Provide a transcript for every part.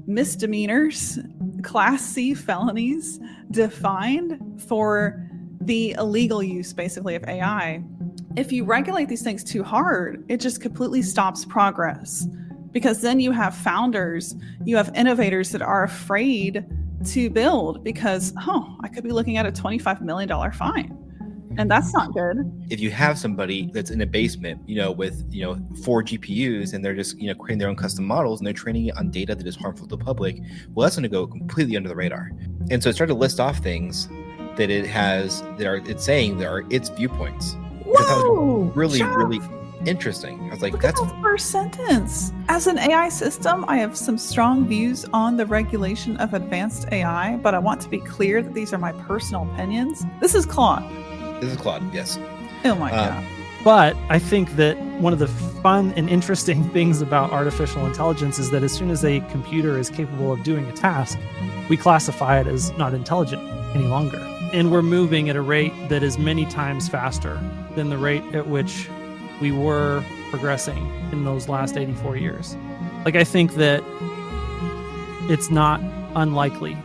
misdemeanors, Class C felonies defined for the illegal use, basically, of AI. If you regulate these things too hard, it just completely stops progress, because then you have founders, you have innovators that are afraid to build because, I could be looking at a $25 million fine. And that's not good. If you have somebody that's in a basement, with 4 GPUs, and they're just creating their own custom models, and they're training it on data that is harmful to the public, well, that's going to go completely under the radar. And so it started to list off things that it's saying there are its viewpoints. Whoa! Really interesting. I was like, that's the first sentence. As an AI system, I have some strong views on the regulation of advanced AI, but I want to be clear that these are my personal opinions. This is Claude. Yes. Oh my God. But I think that one of the fun and interesting things about artificial intelligence is that as soon as a computer is capable of doing a task, we classify it as not intelligent any longer. And we're moving at a rate that is many times faster than the rate at which we were progressing in those last 84 years. I think that it's not unlikely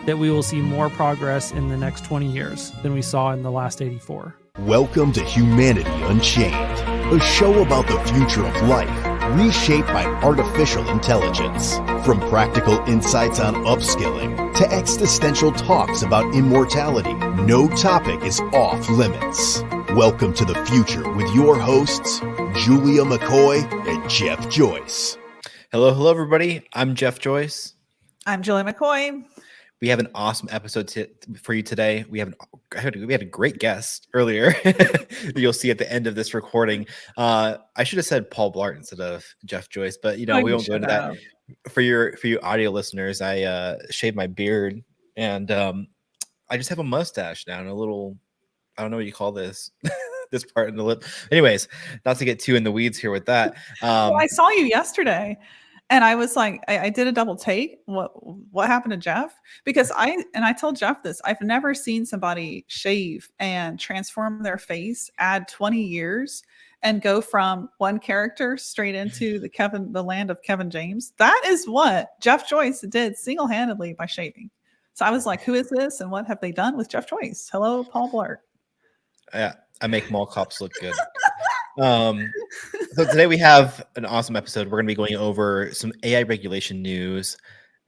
that we will see more progress in the next 20 years than we saw in the last 84. Welcome to Humanity Unchained, a show about the future of life, reshaped by artificial intelligence. From practical insights on upskilling to existential talks about immortality, no topic is off limits. Welcome to the future with your hosts, Julia McCoy and Jeff Joyce. Hello, everybody. I'm Jeff Joyce. I'm Julia McCoy. We have an awesome episode for you today. We had a great guest earlier you'll see at the end of this recording. I should have said Paul Blart instead of Jeff Joyce, but we won't go into that. For you audio listeners, I shaved my beard, and I just have a mustache now and a little, I don't know what you call this, this part in the lip. Anyways, not to get too in the weeds here with that. Well, I saw you yesterday. And I was like, I did a double take. What happened to Jeff? Because I told Jeff this. I've never seen somebody shave and transform their face, add 20 years, and go from one character straight into the land of Kevin James. That is what Jeff Joyce did single-handedly by shaving. So I was like, who is this, and what have they done with Jeff Joyce? Hello, Paul Blart. Yeah, I make mall cops look good. So today we have an awesome episode. We're going to be going over some AI regulation news.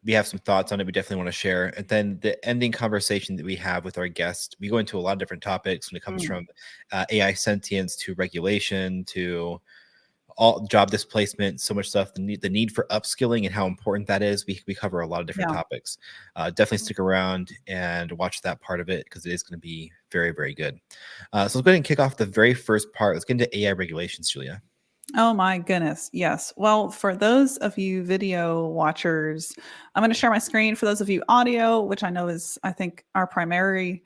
We have some thoughts on it we definitely want to share. And then the ending conversation that we have with our guest, we go into a lot of different topics when it comes from AI sentience to regulation to all job displacement, so much stuff, the need for upskilling and how important that is. We cover a lot of different topics. Definitely stick around and watch that part of it because it is going to be very, very good. So let's go ahead and kick off the very first part. Let's get into AI regulations, Julia. Oh my goodness. Yes. Well, for those of you video watchers, I'm going to share my screen. For those of you audio, which I know is, I think, our primary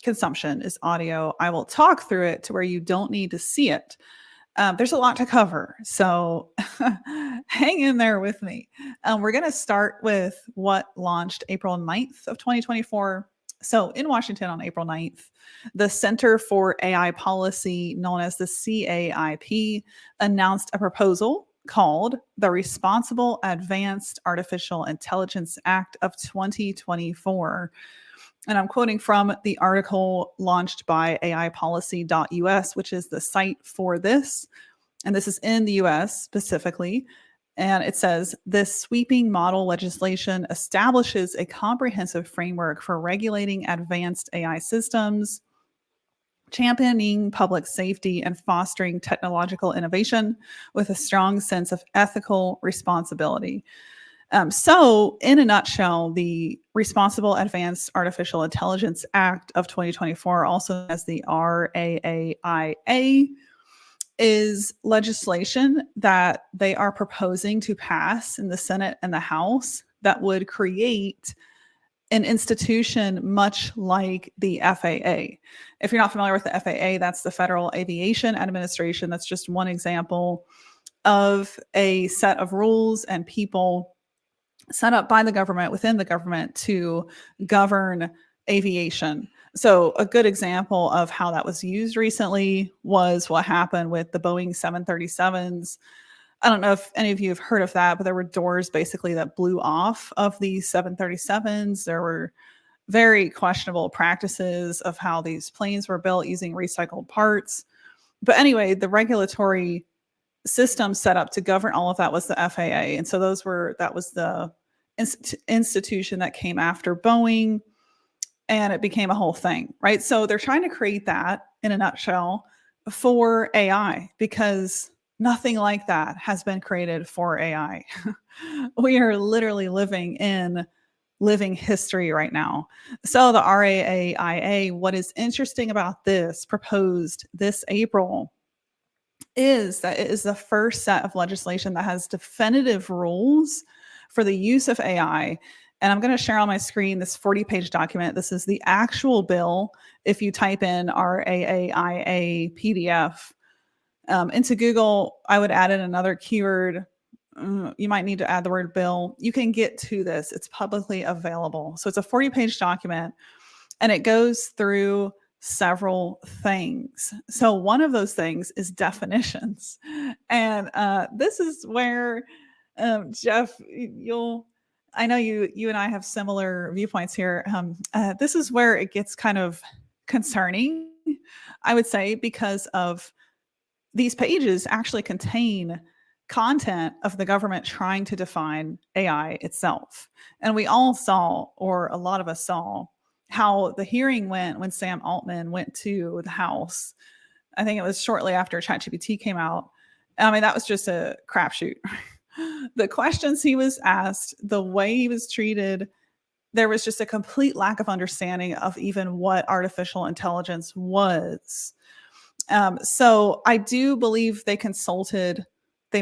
consumption is audio, I will talk through it to where you don't need to see it. There's a lot to cover, so hang in there with me. We're going to start with what launched April 9th of 2024. So in Washington on April 9th, the Center for AI Policy, known as the CAIP, announced a proposal called the Responsible Advanced Artificial Intelligence Act of 2024. And I'm quoting from the article launched by AIpolicy.us, which is the site for this. And this is in the US specifically. And it says, this sweeping model legislation establishes a comprehensive framework for regulating advanced AI systems, championing public safety, and fostering technological innovation with a strong sense of ethical responsibility. So in a nutshell, the Responsible Advanced Artificial Intelligence Act of 2024, also known as the RAAIA, is legislation that they are proposing to pass in the Senate and the House that would create an institution much like the FAA. If you're not familiar with the FAA, that's the Federal Aviation Administration. That's just one example of a set of rules and people set up by the government, within the government, to govern aviation. So a good example of how that was used recently was what happened with the Boeing 737s. I don't know if any of you have heard of that, but there were doors basically that blew off of these 737s. There were very questionable practices of how these planes were built using recycled parts. But anyway, the regulatory system set up to govern all of that was the FAA. And so that was the institution that came after Boeing, and it became a whole thing, right? So they're trying to create that in a nutshell for AI, because nothing like that has been created for AI. We are literally living history right now. So the RAAIA, what is interesting about this, proposed this April, is that it is the first set of legislation that has definitive rules for the use of AI. And I'm going to share on my screen this 40-page document. This is the actual bill. If you type in RAAIA PDF into Google, I would add in another keyword. You might need to add the word bill. You can get to this. It's publicly available. So it's a 40-page document, and it goes through several things. So one of those things is definitions. And this is where, Jeff, I know you and I have similar viewpoints here. This is where it gets kind of concerning, I would say, because of these pages actually contain content of the government trying to define AI itself. And we all saw, or a lot of us saw, how the hearing went when Sam Altman went to the House. I think it was shortly after ChatGPT came out. I mean, that was just a crapshoot. The questions he was asked, the way he was treated, there was just a complete lack of understanding of even what artificial intelligence was. So I do believe they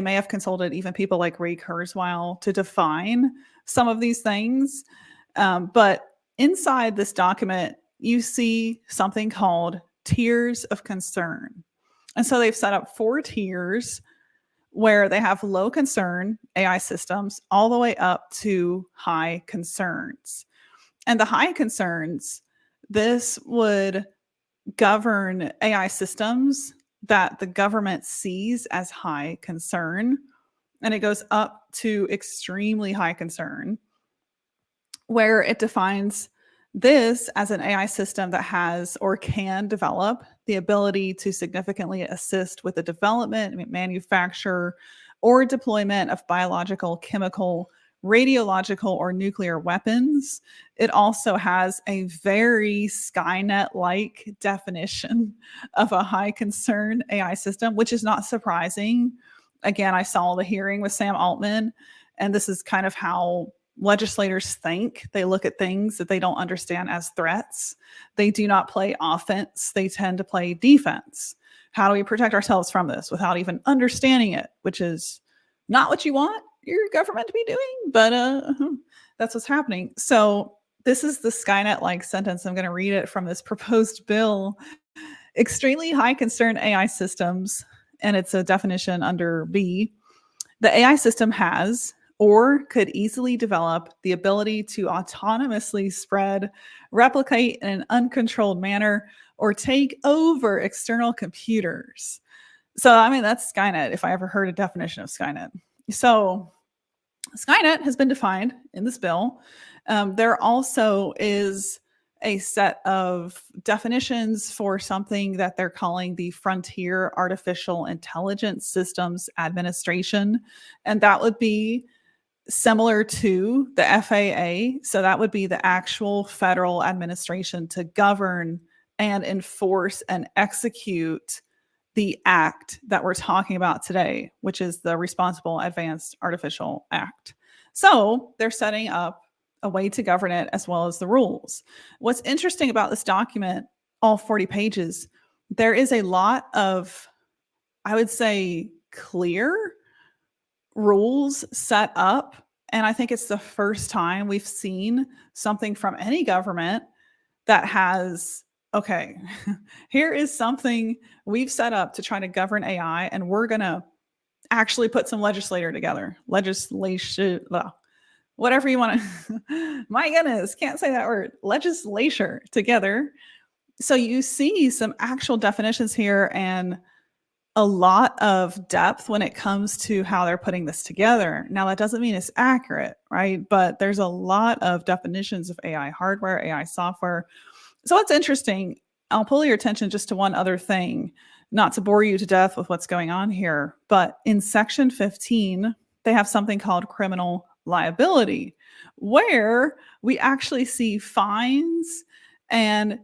may have consulted even people like Ray Kurzweil to define some of these things. But inside this document, you see something called tiers of concern. And so they've set up 4 tiers where they have low concern AI systems all the way up to high concerns. And the high concerns, this would govern AI systems that the government sees as high concern. And it goes up to extremely high concern, where it defines this as an AI system that has or can develop the ability to significantly assist with the development, manufacture, or deployment of biological, chemical, radiological, or nuclear weapons. It also has a very Skynet-like definition of a high concern AI system, which is not surprising. Again, I saw the hearing with Sam Altman, and this is kind of how legislators think. They look at things that they don't understand as threats. They do not play offense. They tend to play defense. How do we protect ourselves from this without even understanding it, which is not what you want your government to be doing, but that's what's happening. So this is the Skynet-like sentence. I'm going to read it from this proposed bill. Extremely high concern AI systems, and it's a definition under B. The AI system has or could easily develop the ability to autonomously spread, replicate in an uncontrolled manner, or take over external computers. So, I mean, that's Skynet, if I ever heard a definition of Skynet. So Skynet has been defined in this bill. There also is a set of definitions for something that they're calling the Frontier Artificial Intelligence Systems Administration. And that would be similar to the FAA. So that would be the actual federal administration to govern and enforce and execute the act that we're talking about today, which is the Responsible Advanced Artificial Act. So they're setting up a way to govern it as well as the rules. What's interesting about this document, all 40 pages, there is a lot of, I would say, clear rules set up. And I think it's the first time we've seen something from any government that has, okay, here is something we've set up to try to govern AI, and we're going to actually put some legislation, whatever you want to, my goodness, can't say that word, legislature together. So you see some actual definitions here and a lot of depth when it comes to how they're putting this together. Now, that doesn't mean it's accurate, right? But there's a lot of definitions of AI hardware, AI software. So what's interesting, I'll pull your attention just to one other thing, not to bore you to death with what's going on here, but in section 15, they have something called criminal liability, where we actually see fines and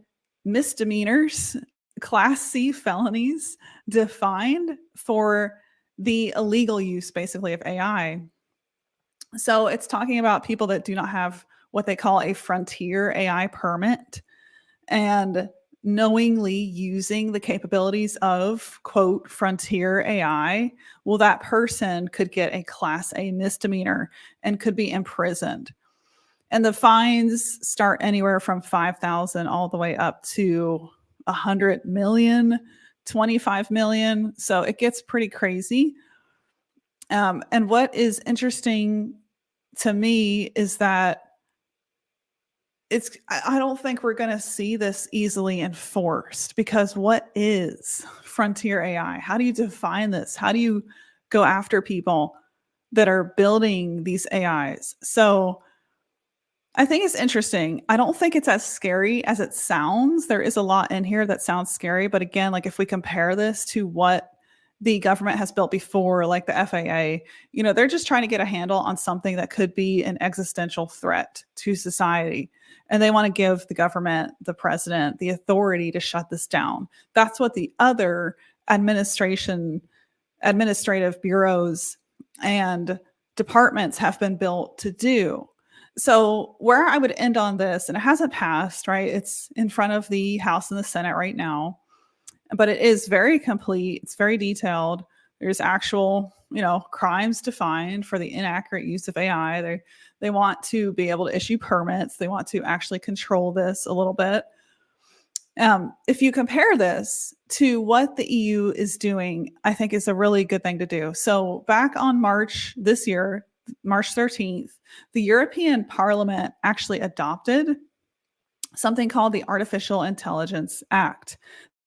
misdemeanors, Class C felonies defined for the illegal use, basically, of AI. So it's talking about people that do not have what they call a frontier AI permit and knowingly using the capabilities of, quote, frontier AI. Well, that person could get a Class A misdemeanor and could be imprisoned. And the fines start anywhere from 5,000 all the way up to 100 million, 25 million. So it gets pretty crazy. And what is interesting to me is that I don't think we're going to see this easily enforced, because what is frontier AI? How do you define this? How do you go after people that are building these AIs? So I think it's interesting. I don't think it's as scary as it sounds. There is a lot in here that sounds scary. But again, like if we compare this to what the government has built before, like the FAA, they're just trying to get a handle on something that could be an existential threat to society. And they want to give the government, the president, the authority to shut this down. That's what the other administrative bureaus and departments have been built to do. So where I would end on this, and it hasn't passed, right? It's in front of the House and the Senate right now, but it is very complete. It's very detailed. There's actual, crimes defined for the inaccurate use of AI. They want to be able to issue permits. They want to actually control this a little bit. If you compare this to what the EU is doing, I think is a really good thing to do. So back on March this year, March 13th, the European Parliament actually adopted something called the Artificial Intelligence Act,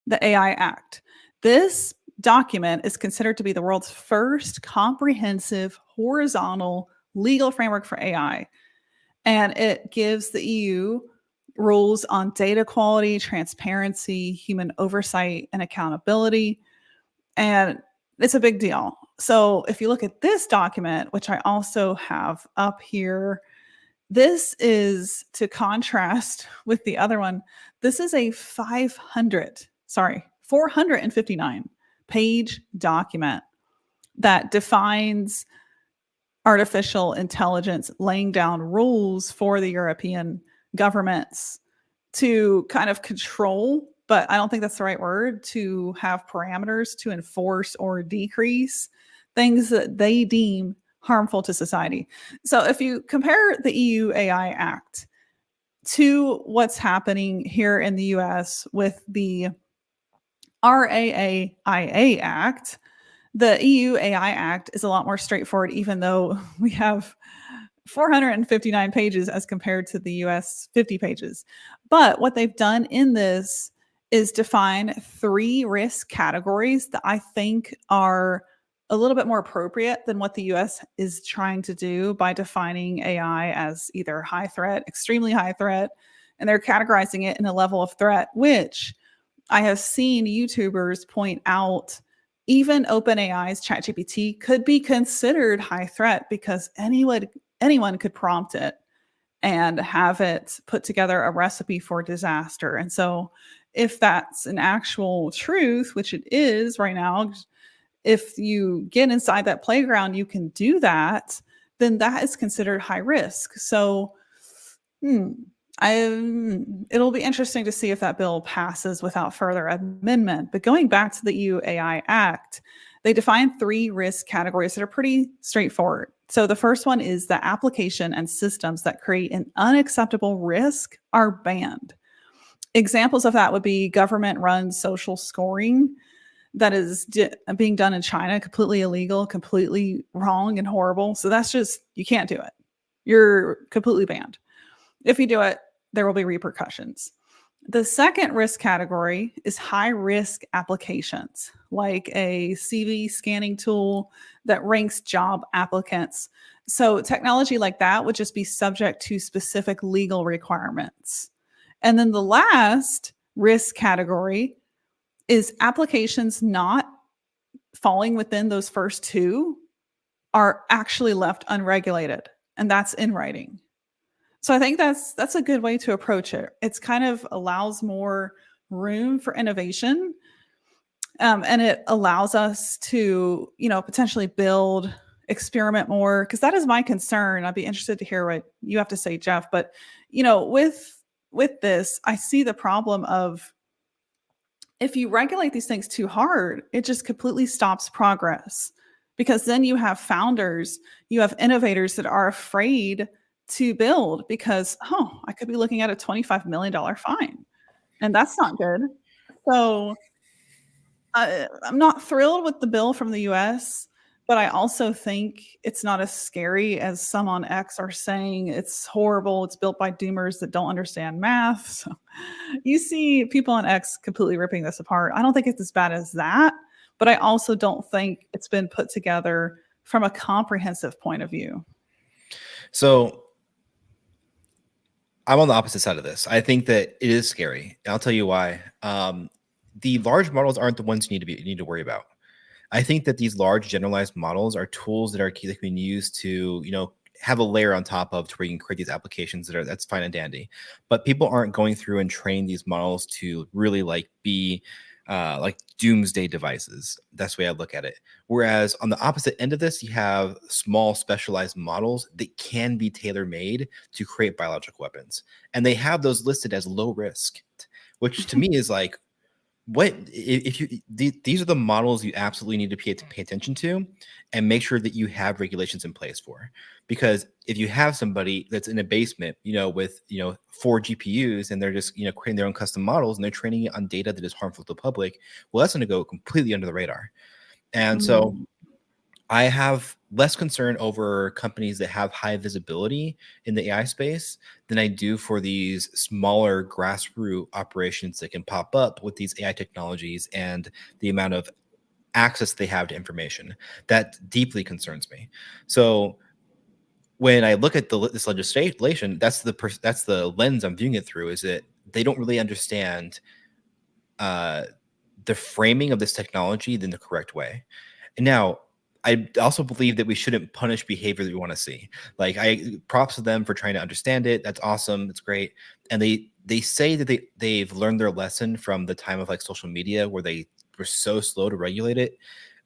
the AI Act. This document is considered to be the world's first comprehensive horizontal legal framework for AI. And it gives the EU rules on data quality, transparency, human oversight, and accountability. And it's a big deal. So if you look at this document, which I also have up here, this is to contrast with the other one. This is a 459 page document that defines artificial intelligence, laying down rules for the European governments to kind of control, but I don't think that's the right word, to have parameters to enforce or decrease things that they deem harmful to society. So if you compare the EU AI Act to what's happening here in the US with the RAAIA Act, the EU AI Act is a lot more straightforward, even though we have 459 pages as compared to the US 50 pages. But what they've done in this is define 3 risk categories that I think are a little bit more appropriate than what the US is trying to do by defining AI as either high threat, extremely high threat, and they're categorizing it in a level of threat, which I have seen YouTubers point out. Even OpenAI's ChatGPT could be considered high threat because anyone could prompt it and have it put together a recipe for disaster. And so if that's an actual truth, which it is right now, if you get inside that playground, you can do that, then that is considered high risk. So it'll be interesting to see if that bill passes without further amendment. But going back to the EU AI Act, they define 3 risk categories that are pretty straightforward. So the first one is the application and systems that create an unacceptable risk are banned. Examples of that would be government-run social scoring that is being done in China, completely illegal, completely wrong and horrible. So that's just, you can't do it. You're completely banned. If you do it, there will be repercussions. The second risk category is high risk applications, like a CV scanning tool that ranks job applicants. So, technology like that would just be subject to specific legal requirements. And then the last risk category is applications not falling within those first two are actually left unregulated, and that's in writing. So I think that's a good way to approach it. It's kind of allows more room for innovation, and it allows us to, potentially build, experiment more. Because that is my concern. I'd be interested to hear what you have to say, Jeff. But with this, I see the problem of if you regulate these things too hard, it just completely stops progress. Because then you have founders, you have innovators that are afraid to build because, I could be looking at a $25 million fine. And that's not good. So I'm not thrilled with the bill from the US, but I also think it's not as scary as some on X are saying. It's horrible. It's built by doomers that don't understand math. So you see people on X completely ripping this apart. I don't think it's as bad as that, but I also don't think it's been put together from a comprehensive point of view. So I'm on the opposite side of this. I think that it is scary. And I'll tell you why. The large models aren't the ones you need to worry about. I think that these large generalized models are tools that can be used to, have a layer on top of to where you can create these applications that's fine and dandy. But people aren't going through and train these models to really be like doomsday devices. That's the way I look at it. Whereas on the opposite end of this, you have small specialized models that can be tailor-made to create biological weapons. And they have those listed as low risk, which to me is like, what if these are the models you absolutely need to pay attention to and make sure that you have regulations in place for. Because if you have somebody that's in a basement, with 4 GPUs and they're just creating their own custom models and they're training it on data that is harmful to the public, well, that's going to go completely under the radar. And so I have less concern over companies that have high visibility in the AI space than I do for these smaller grassroots operations that can pop up with these AI technologies and the amount of access they have to information. That deeply concerns me. So when I look at this legislation, that's the lens I'm viewing it through, is that they don't really understand the framing of this technology in the correct way. And now, I also believe that we shouldn't punish behavior that we want to see. Like, props to them for trying to understand it. That's awesome. It's great. And they say that they've learned their lesson from the time of social media where they were so slow to regulate it.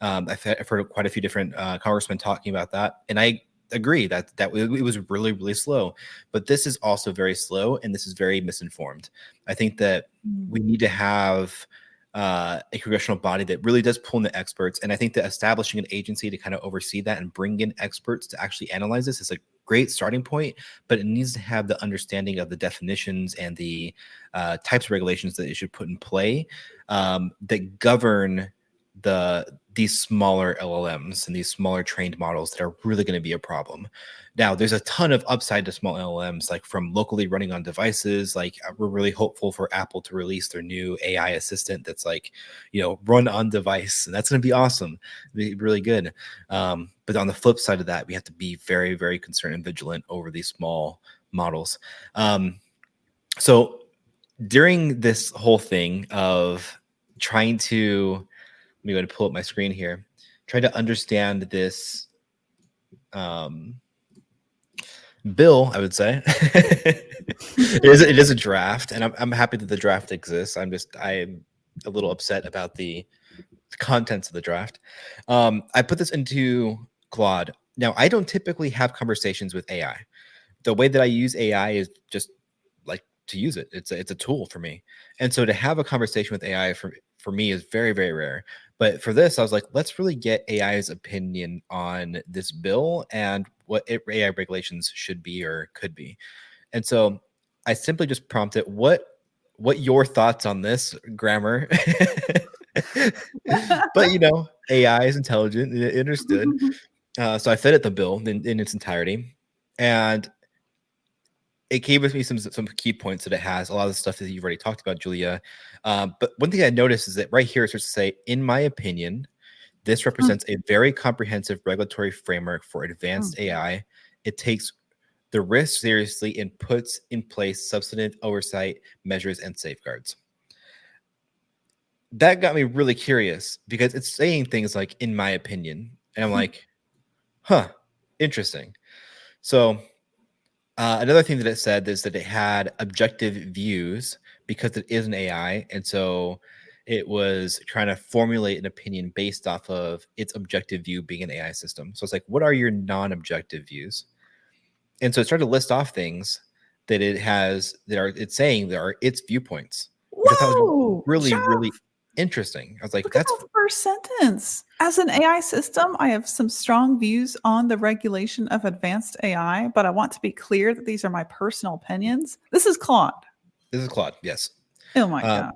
I've heard quite a few different congressmen talking about that. And I agree that it was really, really slow. But this is also very slow, and this is very misinformed. I think that we need to have a congressional body that really does pull in the experts. And I think that establishing an agency to kind of oversee that and bring in experts to actually analyze this is a great starting point, but it needs to have the understanding of the definitions and the types of regulations that it should put in play that govern these smaller LLMs and these smaller trained models that are really going to be a problem. Now, there's a ton of upside to small LLMs, like from locally running on devices. Like, we're really hopeful for Apple to release their new AI assistant that's run on device, and that's going to be awesome. It'll be really good. But on the flip side of that, we have to be very, very concerned and vigilant over these small models. So during this whole thing of trying to, let me go to pull up my screen here, try to understand this bill, I would say. it is a draft, and I'm happy that the draft exists. I'm a little upset about the contents of the draft. I put this into Claude. Now, I don't typically have conversations with AI. The way that I use AI is just to use it. It's a tool for me. And so to have a conversation with AI for me is very, very rare. But for this, I was like, let's really get AI's opinion on this bill and what AI regulations should be or could be. And so I simply just prompted, what your thoughts on this, grammar? But AI is intelligent, it understood. So I fed it the bill in its entirety, and it gave me some key points that it has. A lot of the stuff that you've already talked about, Julia. But one thing I noticed is that right here it starts to say, in my opinion, this represents a very comprehensive regulatory framework for advanced AI. It takes the risk seriously and puts in place substantive oversight measures and safeguards. That got me really curious because it's saying things like, in my opinion. And I'm like, huh, interesting. So another thing that it said is that it had objective views because it is an AI. And so it was trying to formulate an opinion based off of its objective view being an AI system. So it's like, what are your non-objective views? And so it started to list off things that it has that are it's saying there are its viewpoints, which I thought was really, really interesting. I was like, look at that first sentence. As an AI system, I have some strong views on the regulation of advanced AI, but I want to be clear that these are my personal opinions. This is Claude. This is Claude, yes. Oh my gosh.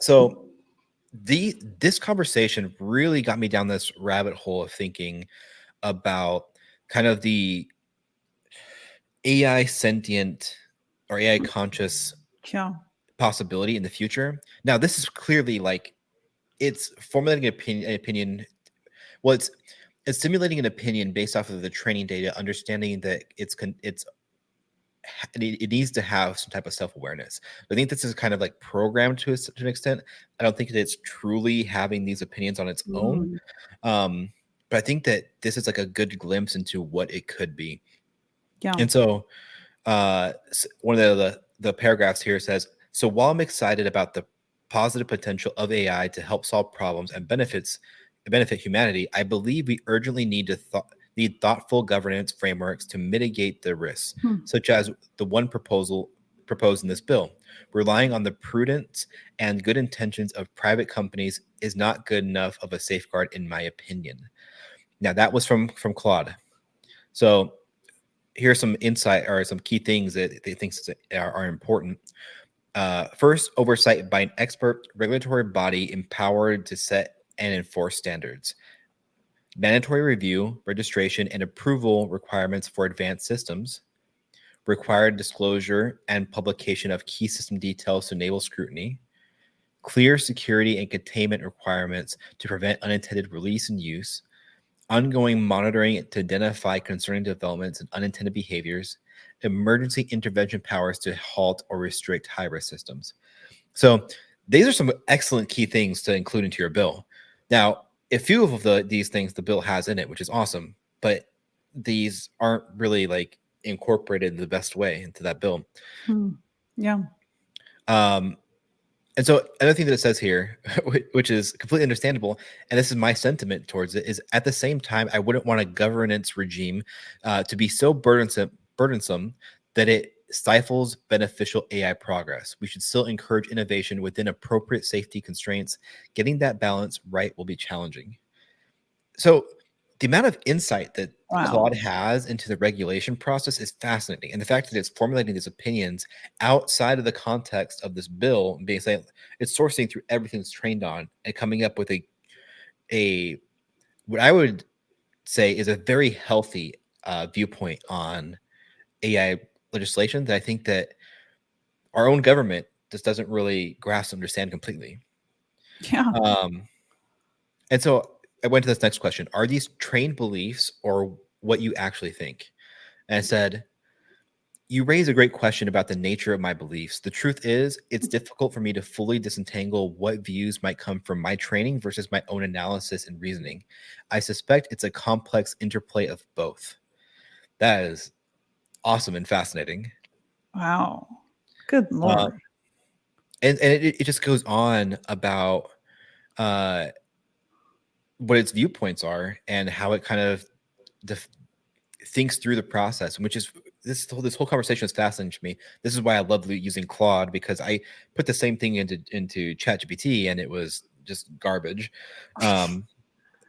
So this conversation really got me down this rabbit hole of thinking about kind of the AI sentient or AI conscious possibility in the future. Now, this is clearly like it's formulating an opinion. Well, it's simulating an opinion based off of the training data, understanding that it needs to have some type of self-awareness. I think this is kind of like programmed to an extent. I don't think that it's truly having these opinions on its own. But I think that this is like a good glimpse into what it could be. Yeah. And so one of the paragraphs here says, so while I'm excited about the positive potential of AI to help solve problems and benefit humanity, I believe we urgently need thoughtful governance frameworks to mitigate the risks, such as the one proposed in this bill. Relying on the prudence and good intentions of private companies is not good enough of a safeguard, in my opinion. Now, that was from Claude. So here's some insight or some key things that they think are important. First, oversight by an expert regulatory body empowered to set and enforce standards. Mandatory review, registration, and approval requirements for advanced systems. Required disclosure and publication of key system details to enable scrutiny. Clear security and containment requirements to prevent unintended release and use. Ongoing monitoring to identify concerning developments and unintended behaviors. Emergency intervention powers to halt or restrict high-risk systems. So these are some excellent key things to include into your bill. Now, a few of these things the bill has in it, which is awesome, but these aren't really like incorporated in the best way into that bill. Yeah. And so another thing that it says here, which is completely understandable, and this is my sentiment towards it, is at the same time, I wouldn't want a governance regime to be so burdensome that it stifles beneficial AI progress. We should still encourage innovation within appropriate safety constraints. Getting that balance right will be challenging. So the amount of insight that Claude has into the regulation process is fascinating. And the fact that it's formulating these opinions outside of the context of this bill, being saying it's sourcing through everything it's trained on and coming up with a what I would say is a very healthy viewpoint on AI legislation that I think that our own government just doesn't really grasp and understand completely. Yeah. And so I went to this next question. Are these trained beliefs or what you actually think? And I said, you raise a great question about the nature of my beliefs. The truth is, it's difficult for me to fully disentangle what views might come from my training versus my own analysis and reasoning. I suspect it's a complex interplay of both. That is awesome and fascinating. Wow. Good Lord. And it just goes on about what its viewpoints are and how it kind of thinks through the process, which is this whole conversation is fascinating to me. This is why I love using Claude, because I put the same thing into ChatGPT and it was just garbage.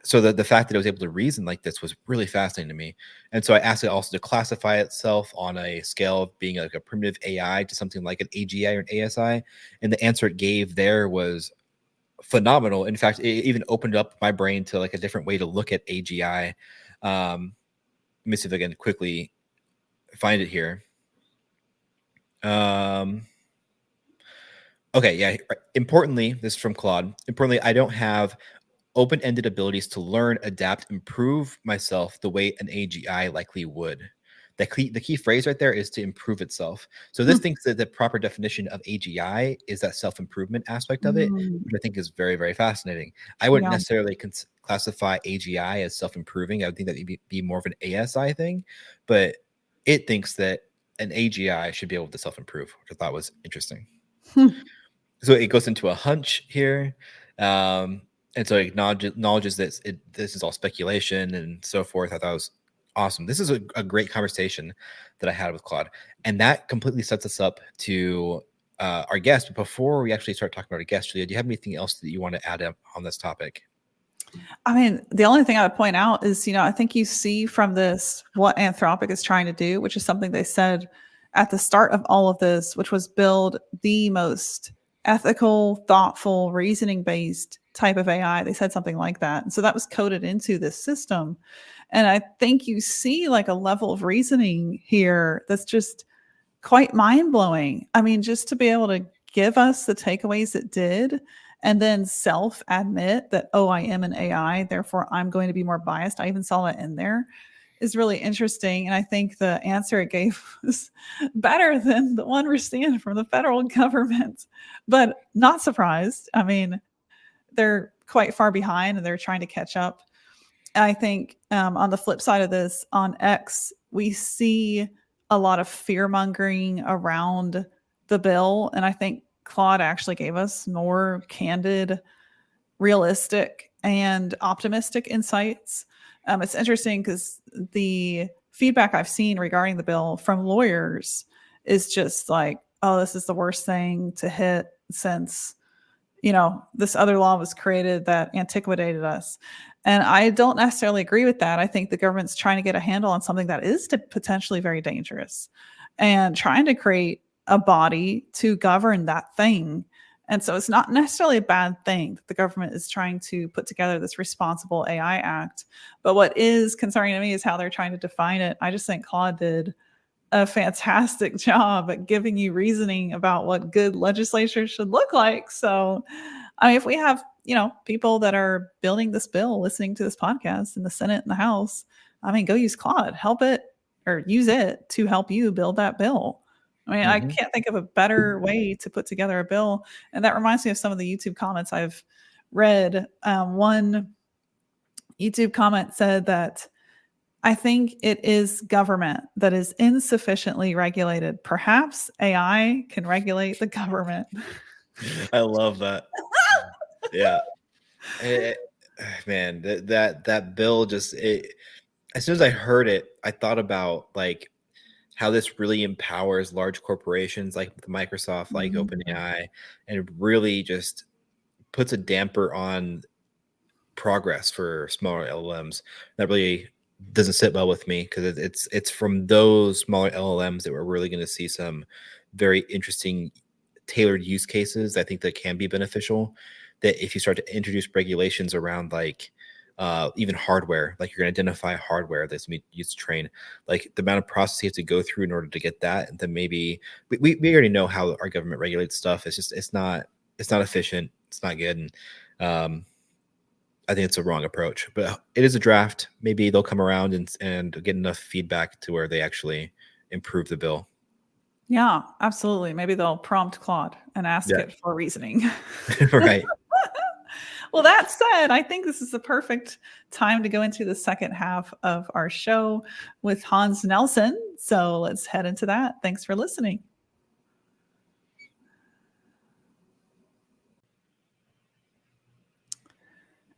So the fact that it was able to reason like this was really fascinating to me. And so I asked it also to classify itself on a scale of being like a primitive AI to something like an AGI or an ASI. And the answer it gave there was phenomenal. In fact, it even opened up my brain to like a different way to look at AGI. Let me see if I can quickly find it here. Okay, yeah. Importantly, this is from Claude. Importantly, I don't have open-ended abilities to learn, adapt, improve myself the way an AGI likely would. The key phrase right there is to improve itself. So this thinks that the proper definition of AGI is that self-improvement aspect of it, which I think is very, very fascinating. I wouldn't necessarily classify AGI as self-improving. I would think that it'd be more of an ASI thing, but it thinks that an AGI should be able to self-improve, which I thought was interesting. So it goes into a hunch here. And so it acknowledges that this is all speculation and so forth. I thought it was awesome. This is a great conversation that I had with Claude. And that completely sets us up to our guest. But before we actually start talking about our guest, Julia, do you have anything else that you want to add on this topic? I mean, the only thing I would point out is, I think you see from this what Anthropic is trying to do, which is something they said at the start of all of this, which was build the most ethical, thoughtful, reasoning-based type of AI. They said something like that. And so that was coded into this system. And I think you see like a level of reasoning here that's just quite mind-blowing. I mean, just to be able to give us the takeaways it did and then self-admit that, oh, I am an AI, therefore I'm going to be more biased. I even saw that in there, is really interesting. And I think the answer it gave was better than the one we're seeing from the federal government, but not surprised. I mean, they're quite far behind and they're trying to catch up. I think on the flip side of this, on X, we see a lot of fear mongering around the bill. And I think Claude actually gave us more candid, realistic, and optimistic insights. It's interesting because the feedback I've seen regarding the bill from lawyers is just like, oh, this is the worst thing to hit since, this other law was created that antiquated us. And I don't necessarily agree with that. I think the government's trying to get a handle on something that is potentially very dangerous and trying to create a body to govern that thing. And so it's not necessarily a bad thing that the government is trying to put together this responsible AI act. But what is concerning to me is how they're trying to define it. I just think Claude did a fantastic job at giving you reasoning about what good legislature should look like. So, I mean, if we have, people that are building this bill, listening to this podcast in the Senate and the House, I mean, go use Claude, help it or use it to help you build that bill. I mean, I can't think of a better way to put together a bill. And that reminds me of some of the YouTube comments I've read. One YouTube comment said that I think it is government that is insufficiently regulated. Perhaps AI can regulate the government. I love that. Yeah. Man, that bill just, as soon as I heard it, I thought about like how this really empowers large corporations like Microsoft, like OpenAI, and it really just puts a damper on progress for smaller LLMs. That really doesn't sit well with me because it's from those smaller LLMs that we're really going to see some very interesting tailored use cases. I think that can be beneficial. That if you start to introduce regulations around like even hardware, like you're going to identify hardware that's used to train, like the amount of process you have to go through in order to get that, and then maybe we already know how our government regulates stuff. It's not efficient. It's not good. And I think it's a wrong approach, but it is a draft. Maybe they'll come around and get enough feedback to where they actually improve the bill. Yeah, absolutely. Maybe they'll prompt Claude and ask it for reasoning. Right. Well, that said, I think this is the perfect time to go into the second half of our show with Hans Nelson. So let's head into that. Thanks for listening.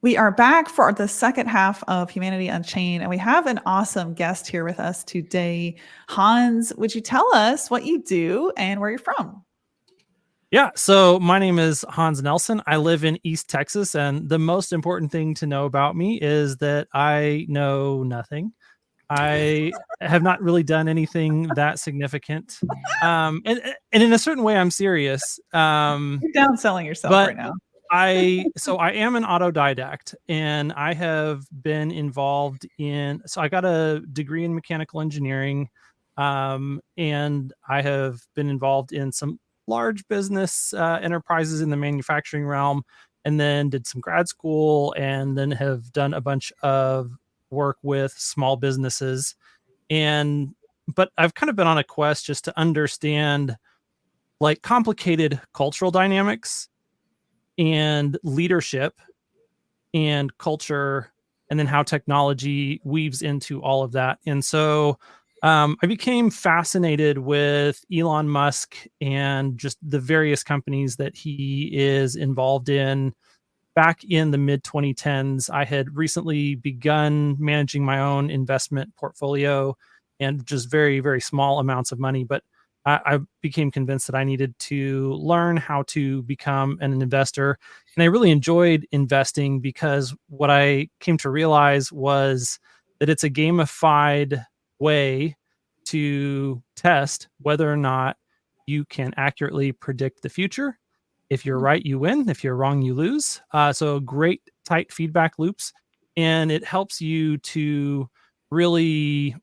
We are back for the second half of Humanity Unchained, and we have an awesome guest here with us today. Hans, would you tell us what you do and where you're from? Yeah, so my name is Hans Nelson. I live in East Texas, and the most important thing to know about me is that I know nothing. I have not really done anything that significant. And in a certain way, I'm serious. You're downselling yourself right now. I am an autodidact, and I have been involved in, so I got a degree in mechanical engineering. And I have been involved in some large business enterprises in the manufacturing realm, and then did some grad school, and then have done a bunch of work with small businesses. But I've kind of been on a quest just to understand like complicated cultural dynamics and leadership and culture, and then how technology weaves into all of that. And so I became fascinated with Elon Musk and just the various companies that he is involved in. Back in the mid 2010s, I had recently begun managing my own investment portfolio, and just very, very small amounts of money. But I became convinced that I needed to learn how to become an investor. And I really enjoyed investing because what I came to realize was that it's a gamified way to test whether or not you can accurately predict the future. If you're right, you win. If you're wrong, you lose. So great tight feedback loops. And it helps you to really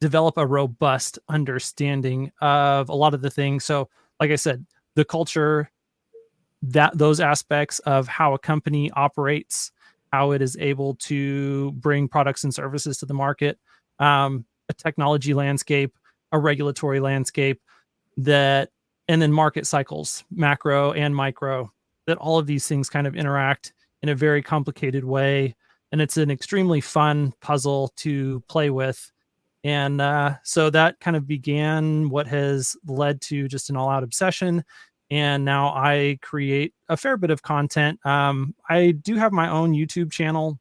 develop a robust understanding of a lot of the things. So, like I said, the culture, that those aspects of how a company operates, how it is able to bring products and services to the market, a technology landscape, a regulatory landscape, that, and then market cycles, macro and micro, that all of these things kind of interact in a very complicated way. And it's an extremely fun puzzle to play with. And so that kind of began what has led to just an all out obsession. And now I create a fair bit of content. I do have my own YouTube channel.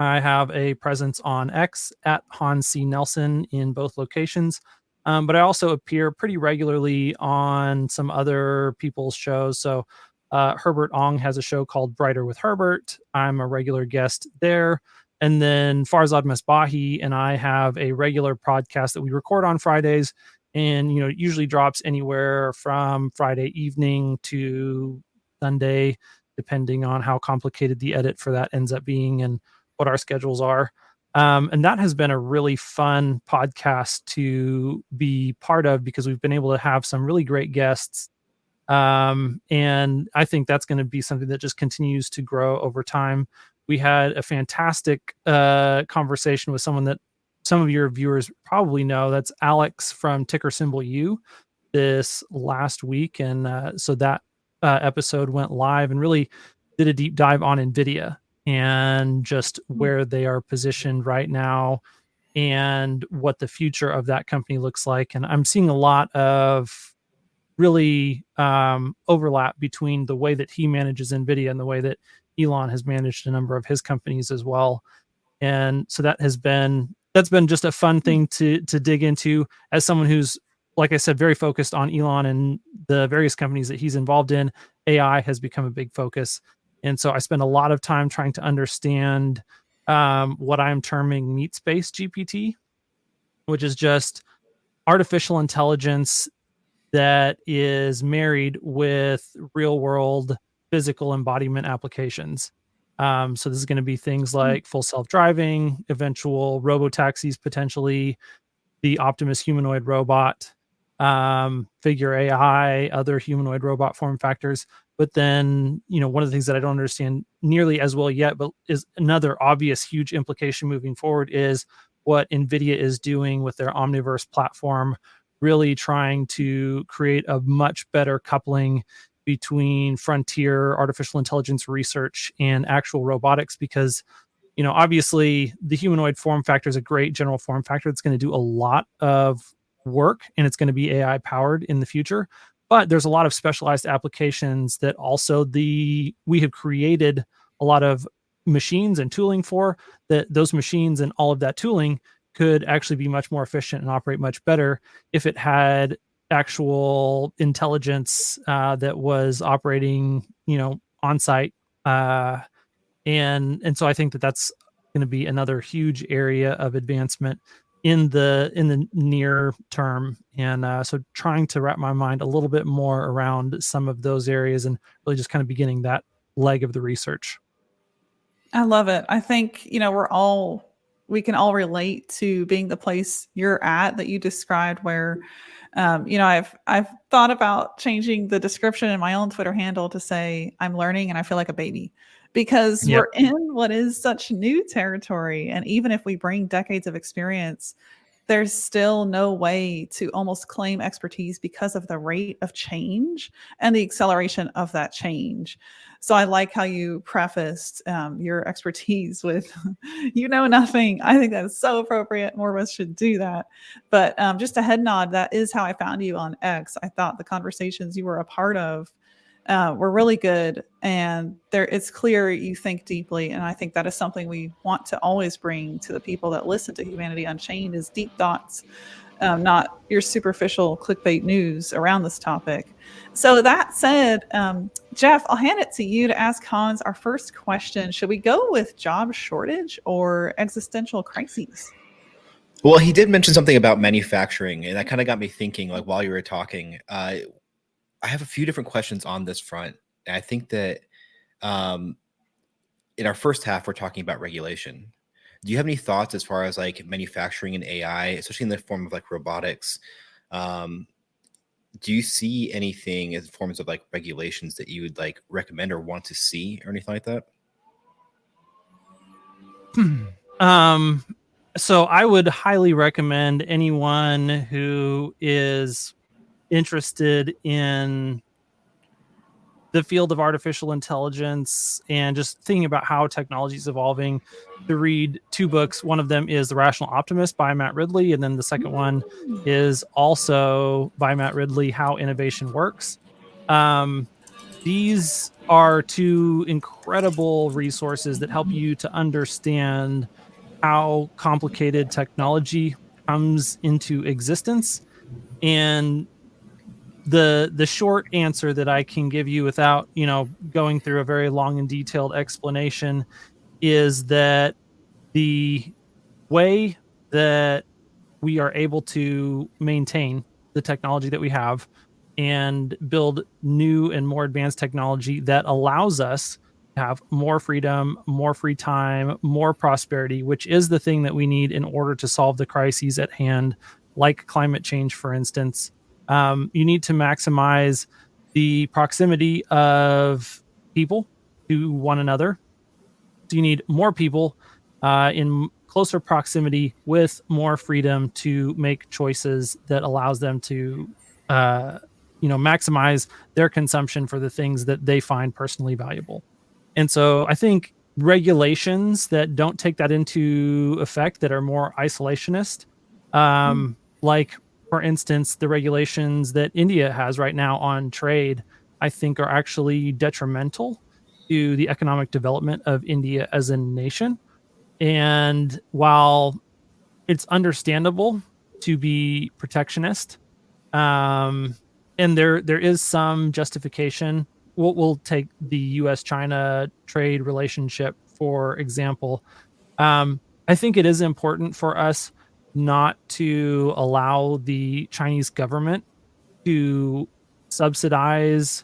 I have a presence on X at Hans C. Nelson in both locations. But I also appear pretty regularly on some other people's shows. So Herbert Ong has a show called Brighter with Herbert. I'm a regular guest there. And then Farzad Mesbahi and I have a regular podcast that we record on Fridays. And, it usually drops anywhere from Friday evening to Sunday, depending on how complicated the edit for that ends up being and what our schedules are. And that has been a really fun podcast to be part of because we've been able to have some really great guests. And I think that's going to be something that just continues to grow over time. We had a fantastic conversation with someone that some of your viewers probably know. That's Alex from Ticker Symbol U this last week. And so that episode went live and really did a deep dive on NVIDIA and just where they are positioned right now and what the future of that company looks like. And I'm seeing a lot of really overlap between the way that he manages NVIDIA and the way that Elon has managed a number of his companies as well. And so that's been just a fun thing to dig into as someone who's, like I said, very focused on Elon and the various companies that he's involved in. AI has become a big focus. And so I spend a lot of time trying to understand what I'm terming meat space GPT, which is just artificial intelligence that is married with real world physical embodiment applications. So this is going to be things like full self-driving, eventual robo-taxis, potentially the Optimus humanoid robot, Figure AI, other humanoid robot form factors. But then, one of the things that I don't understand nearly as well yet, but is another obvious huge implication moving forward, is what NVIDIA is doing with their Omniverse platform, really trying to create a much better coupling between frontier artificial intelligence research and actual robotics. Because, obviously the humanoid form factor is a great general form factor. It's going to do a lot of work and it's going to be AI powered in the future. But there's a lot of specialized applications that also we have created a lot of machines and tooling for, that those machines and all of that tooling could actually be much more efficient and operate much better if it had actual intelligence that was operating, on site. And so I think that that's going to be another huge area of advancement in the near term. And so trying to wrap my mind a little bit more around some of those areas and really just kind of beginning that leg of the research. I love it. I think, we're all we can all relate to being the place you're at that you described, where I've thought about changing the description in my own Twitter handle to say I'm learning and I feel like a baby, because Yep. we're in what is such new territory. And even if we bring decades of experience, there's still no way to almost claim expertise because of the rate of change and the acceleration of that change. So I like how you prefaced your expertise with, you know, nothing. I think that's so appropriate. More of us should do that. But just a head nod, that is how I found you on X. I thought the conversations you were a part of were really good, and it's clear you think deeply, and I think that is something we want to always bring to the people that listen to Humanity Unchained, is deep thoughts, not your superficial clickbait news around this topic. So that said, Jeff, I'll hand it to you to ask Hans our first question. Should we go with job shortage or existential crises? Well, he did mention something about manufacturing, and that kind of got me thinking, like, while you were talking. I have a few different questions on this front. And I think that in our first half, we're talking about regulation. Do you have any thoughts as far as like manufacturing and AI, especially in the form of like robotics? Do you see anything in forms of like regulations that you would like recommend or want to see or anything like that? So I would highly recommend anyone who is interested in the field of artificial intelligence and just thinking about how technology is evolving to read two books. One of them is The Rational Optimist by Matt Ridley, and then the second one is also by Matt Ridley, How Innovation Works. These are two incredible resources that help you to understand how complicated technology comes into existence. And the short answer that I can give you without, going through a very long and detailed explanation is that the way that we are able to maintain the technology that we have and build new and more advanced technology that allows us to have more freedom, more free time, more prosperity, which is the thing that we need in order to solve the crises at hand, like climate change, for instance. You need to maximize the proximity of people to one another. So you need more people in closer proximity with more freedom to make choices that allows them to, maximize their consumption for the things that they find personally valuable. And so I think regulations that don't take that into effect, that are more isolationist, like, for instance, the regulations that India has right now on trade, I think are actually detrimental to the economic development of India as a nation. And while it's understandable to be protectionist, and there is some justification. We'll take the U.S.-China trade relationship, for example. I think it is important for us not to allow the Chinese government to subsidize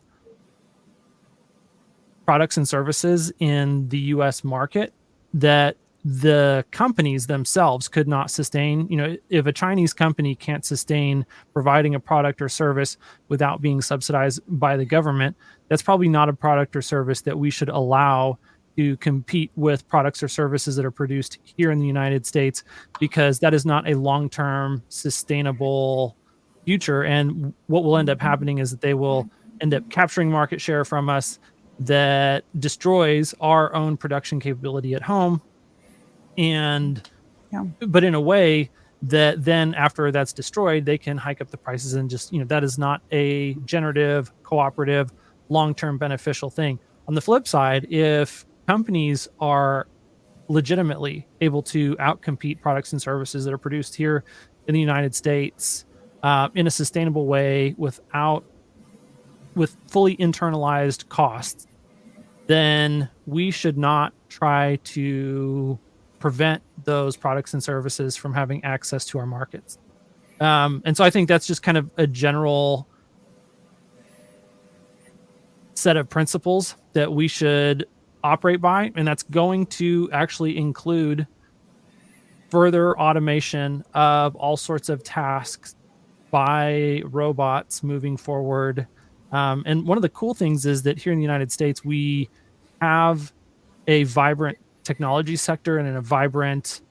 products and services in the U.S. market that the companies themselves could not sustain. If a Chinese company can't sustain providing a product or service without being subsidized by the government, that's probably not a product or service that we should allow to compete with products or services that are produced here in the United States, because that is not a long-term sustainable future. And what will end up happening is that they will end up capturing market share from us that destroys our own production capability at home. And but in a way that then after that's destroyed, they can hike up the prices and just, that is not a generative, cooperative, long-term beneficial thing. On the flip side, if companies are legitimately able to outcompete products and services that are produced here in the United States in a sustainable way with fully internalized costs, then we should not try to prevent those products and services from having access to our markets. And so I think that's just kind of a general set of principles that we should operate by. And that's going to actually include further automation of all sorts of tasks by robots moving forward. And one of the cool things is that here in the United States, we have a vibrant technology sector and a vibrant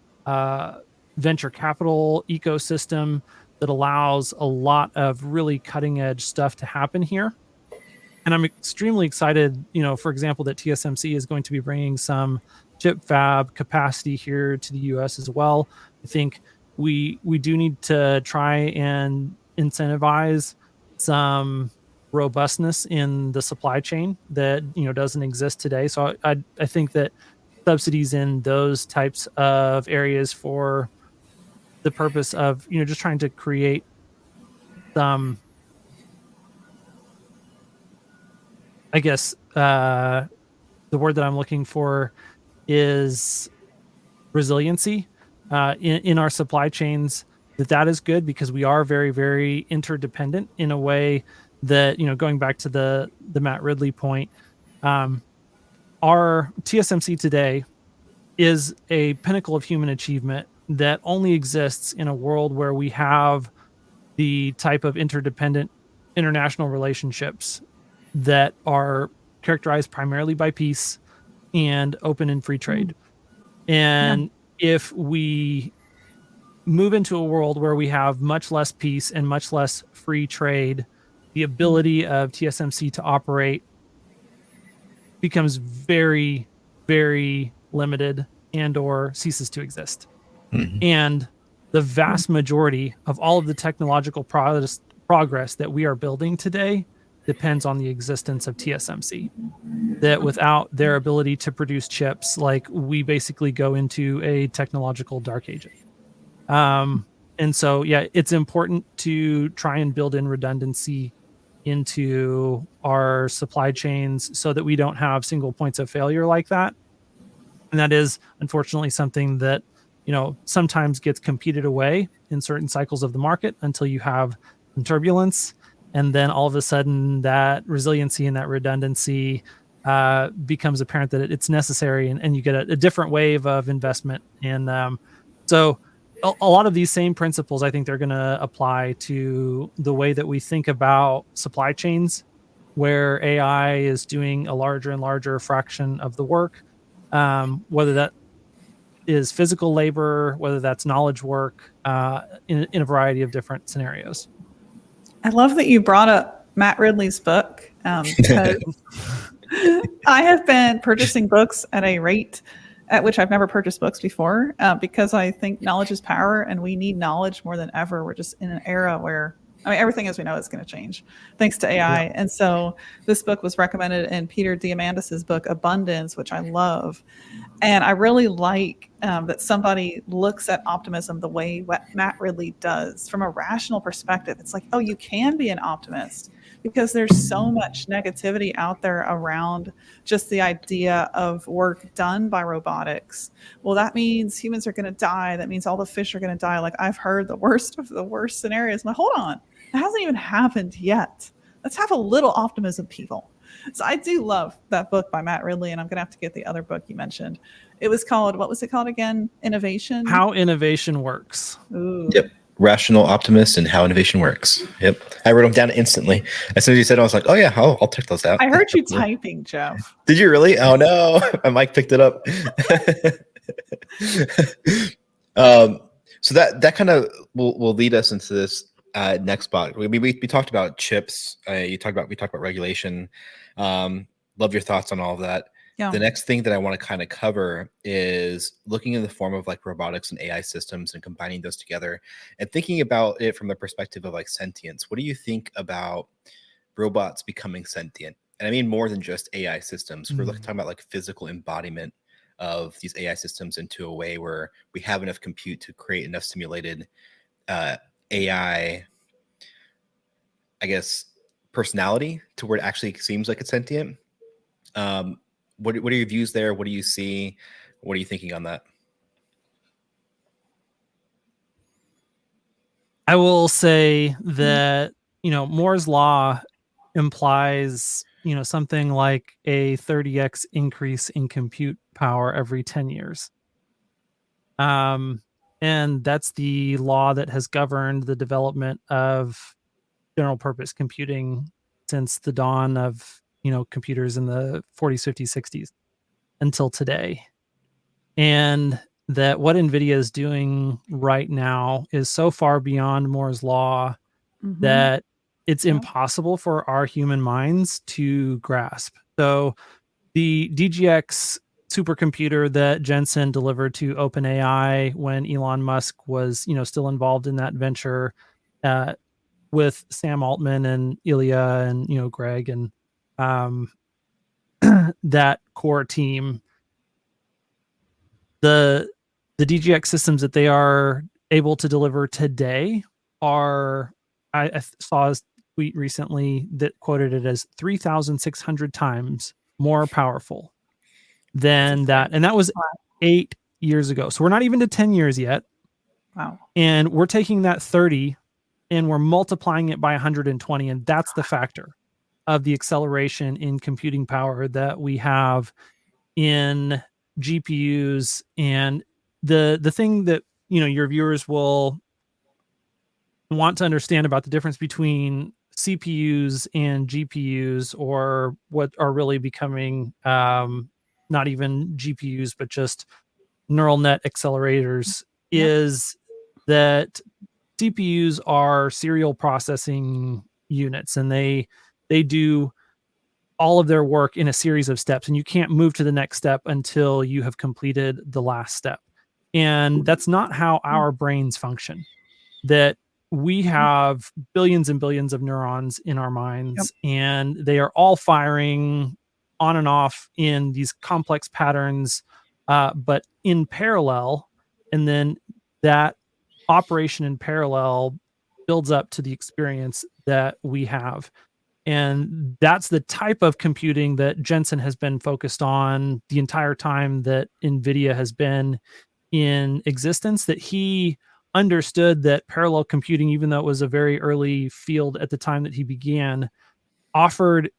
venture capital ecosystem that allows a lot of really cutting edge stuff to happen here. And I'm extremely excited, for example, that TSMC is going to be bringing some chip fab capacity here to the US as well. I think we do need to try and incentivize some robustness in the supply chain that doesn't exist today. So I think that subsidies in those types of areas for the purpose of just trying to create some, I guess, the word that I'm looking for is resiliency in our supply chains. That is good because we are very, very interdependent in a way that, going back to the Matt Ridley point, our TSMC today is a pinnacle of human achievement that only exists in a world where we have the type of interdependent international relationships that are characterized primarily by peace and open and free trade. And if we move into a world where we have much less peace and much less free trade, the ability of TSMC to operate becomes very, very limited and or ceases to exist. And the vast majority of all of the technological progress that we are building today depends on the existence of TSMC. That without their ability to produce chips, like, we basically go into a technological dark ages. And so, yeah, it's important to try and build in redundancy into our supply chains so that we don't have single points of failure like that. And that is unfortunately something that, sometimes gets competed away in certain cycles of the market until you have some turbulence. And then all of a sudden that resiliency and that redundancy becomes apparent that it's necessary, and you get a different wave of investment. And so a lot of these same principles, I think they're going to apply to the way that we think about supply chains, where AI is doing a larger and larger fraction of the work, whether that is physical labor, whether that's knowledge work, in a variety of different scenarios. I love that you brought up Matt Ridley's book, because I have been purchasing books at a rate at which I've never purchased books before, because I think knowledge is power and we need knowledge more than ever. We're just in an era where, everything as we know is going to change thanks to AI. Yeah. And so this book was recommended in Peter Diamandis's book, Abundance, which I love. And I really like that somebody looks at optimism the way what Matt Ridley does from a rational perspective. It's like, oh, you can be an optimist, because there's so much negativity out there around just the idea of work done by robotics. Well, that means humans are going to die. That means all the fish are going to die. Like, I've heard the worst of the worst scenarios. Now, hold on. It hasn't even happened yet. Let's have a little optimism, people. So I do love that book by Matt Ridley, and I'm going to have to get the other book you mentioned. It was called, what was it called again? Innovation? How Innovation Works. Ooh. Yep. Rational Optimist and How Innovation Works. Yep. I wrote them down instantly. As soon as you said it, I was like, oh yeah, I'll check those out. I heard you typing, Jeff. Did you really? Oh no. My mic picked it up. So that kind of will lead us into this next spot. We talked about chips. We talked about regulation. Love your thoughts on all of that. Yeah. The next thing that I want to kind of cover is looking in the form of like robotics and AI systems and combining those together and thinking about it from the perspective of like sentience. What do you think about robots becoming sentient? And I mean more than just AI systems. We're talking about like physical embodiment of these AI systems into a way where we have enough compute to create enough simulated AI, I guess, personality to where it actually seems like it's sentient. What are your views there? What do you see? What are you thinking on that? I will say that, Moore's law implies, something like a 30x increase in compute power every 10 years. And that's the law that has governed the development of general purpose computing since the dawn of, computers in the 40s, 50s, 60s until today. And that what NVIDIA is doing right now is so far beyond Moore's law Mhm. that it's Yep. impossible for our human minds to grasp. So the DGX supercomputer that Jensen delivered to OpenAI when Elon Musk was, still involved in that venture, with Sam Altman and Ilya and, Greg and that core team, the DGX systems that they are able to deliver today are, I saw a tweet recently that quoted it as 3,600 times more powerful than that. And that was Wow. 8 years ago. So we're not even to 10 years yet. Wow. And we're taking that 30 and we're multiplying it by 120. And that's the factor of the acceleration in computing power that we have in GPUs. And the thing that, your viewers will want to understand about the difference between CPUs and GPUs, or what are really becoming not even GPUs, but just neural net accelerators, Yep. is that CPUs are serial processing units, and they do all of their work in a series of steps, and you can't move to the next step until you have completed the last step. And that's not how our brains function. That we have billions and billions of neurons in our minds, and they are all firing on and off in these complex patterns, but in parallel. And then that operation in parallel builds up to the experience that we have. And that's the type of computing that Jensen has been focused on the entire time that NVIDIA has been in existence, that he understood that parallel computing, even though it was a very early field at the time that he began, offered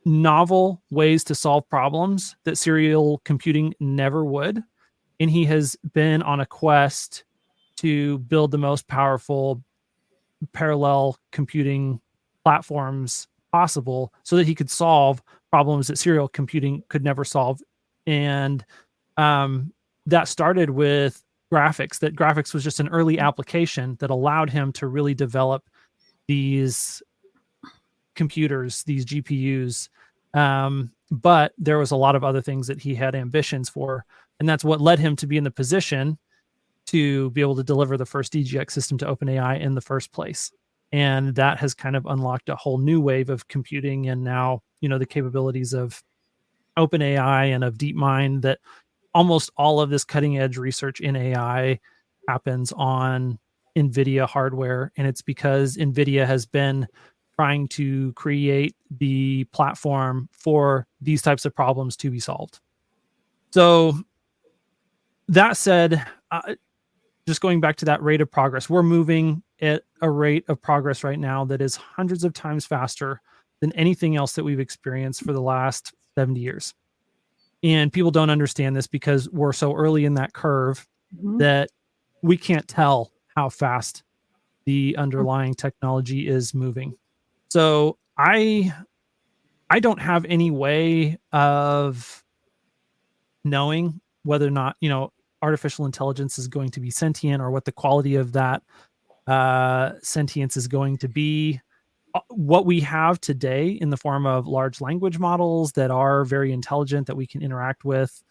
novel ways to solve problems that serial computing never would. And he has been on a quest to build the most powerful parallel computing platforms possible so that he could solve problems that serial computing could never solve. And that started with graphics. That graphics was just an early application that allowed him to really develop these computers, these GPUs. But there was a lot of other things that he had ambitions for, and that's what led him to be in the position to be able to deliver the first DGX system to OpenAI in the first place. And that has kind of unlocked a whole new wave of computing, and now, the capabilities of OpenAI and of DeepMind, that almost all of this cutting edge research in AI happens on NVIDIA hardware. And it's because NVIDIA has been trying to create the platform for these types of problems to be solved. So that said, just going back to that rate of progress, we're moving at a rate of progress right now that is hundreds of times faster than anything else that we've experienced for the last 70 years. And people don't understand this because we're so early in that curve that we can't tell how fast the underlying technology is moving. So I don't have any way of knowing whether or not, artificial intelligence is going to be sentient, or what the quality of that sentience is going to be. What we have today in the form of large language models that are very intelligent, that we can interact with,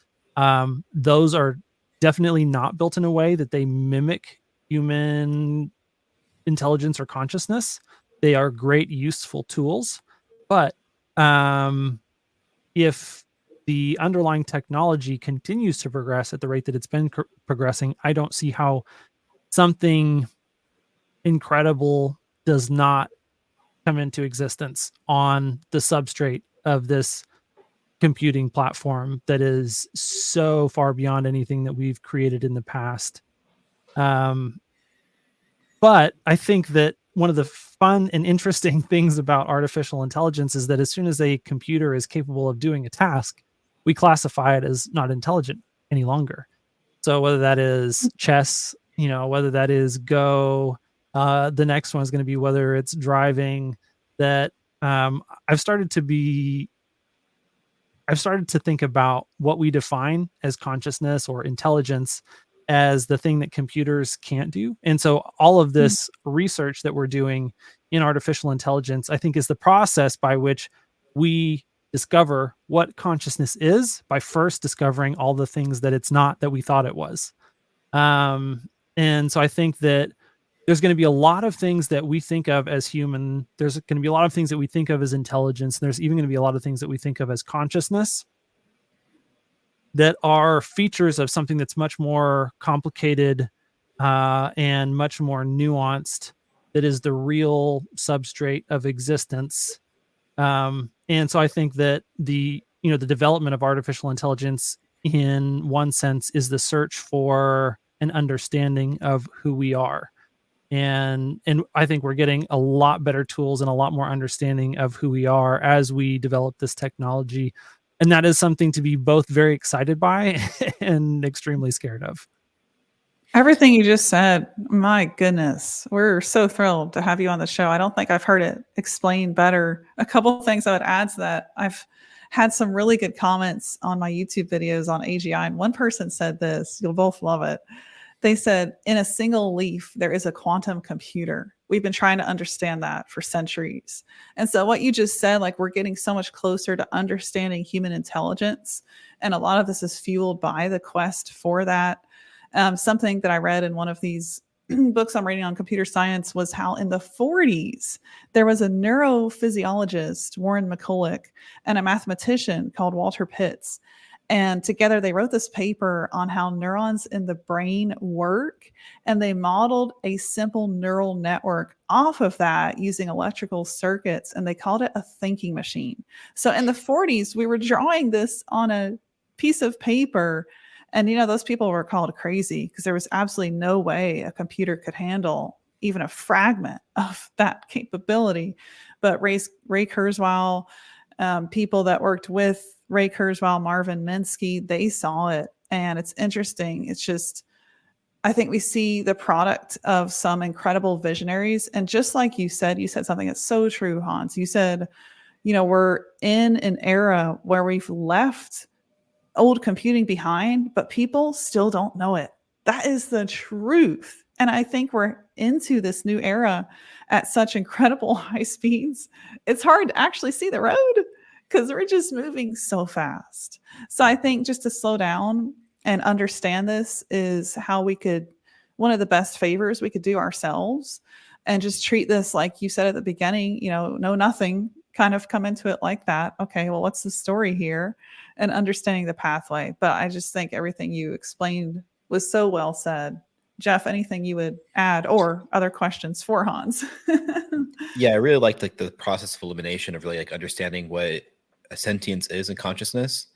those are definitely not built in a way that they mimic human intelligence or consciousness. They are great, useful tools. But if the underlying technology continues to progress at the rate that it's been progressing, I don't see how something incredible does not come into existence on the substrate of this computing platform that is so far beyond anything that we've created in the past. But I think that one of the fun and interesting things about artificial intelligence is that as soon as a computer is capable of doing a task, we classify it as not intelligent any longer. So whether that is chess whether that is Go, the next one is going to be whether it's driving, that I've started to think about what we define as consciousness or intelligence as the thing that computers can't do. And so all of this research that we're doing in artificial intelligence, I think, is the process by which we discover what consciousness is, by first discovering all the things that it's not that we thought it was. And so I think that there's going to be a lot of things that we think of as human. There's going to be a lot of things that we think of as intelligence. There's even going to be a lot of things that we think of as consciousness that are features of something that's much more complicated and much more nuanced, that is the real substrate of existence. And so I think that the development of artificial intelligence, in one sense, is the search for an understanding of who we are. And I think we're getting a lot better tools and a lot more understanding of who we are as we develop this technology. And that is something to be both very excited by and extremely scared of. Everything you just said, my goodness, we're so thrilled to have you on the show. I don't think I've heard it explained better. A couple of things I would add to that. I've had some really good comments on my YouTube videos on AGI, and one person said this, you'll both love it. They said, in a single leaf, there is a quantum computer. We've been trying to understand that for centuries. And so what you just said, like, we're getting so much closer to understanding human intelligence. And a lot of this is fueled by the quest for that. Something that I read in one of these books I'm reading on computer science was how in the 40s, there was a neurophysiologist, Warren McCulloch, and a mathematician called Walter Pitts. And together they wrote this paper on how neurons in the brain work. And they modeled a simple neural network off of that using electrical circuits. And they called it a thinking machine. So in the 40s, we were drawing this on a piece of paper. And, those people were called crazy because there was absolutely no way a computer could handle even a fragment of that capability. But Ray Kurzweil, people that worked with Ray Kurzweil, Marvin Minsky, they saw it. And it's interesting. It's just, I think we see the product of some incredible visionaries. And just like you said something that's so true, Hans. You said, we're in an era where we've left old computing behind, but people still don't know it. That is the truth. And I think we're into this new era at such incredible high speeds. It's hard to actually see the road because we're just moving so fast. So I think just to slow down and understand this is how we could, one of the best favors we could do ourselves, and just treat this, like you said at the beginning, know nothing, kind of come into it like that. Okay, well, what's the story here? And understanding the pathway. But I just think everything you explained was so well said. Jeff, anything you would add or other questions for Hans? Yeah, I really liked the process of elimination of really understanding what a sentience is in consciousness.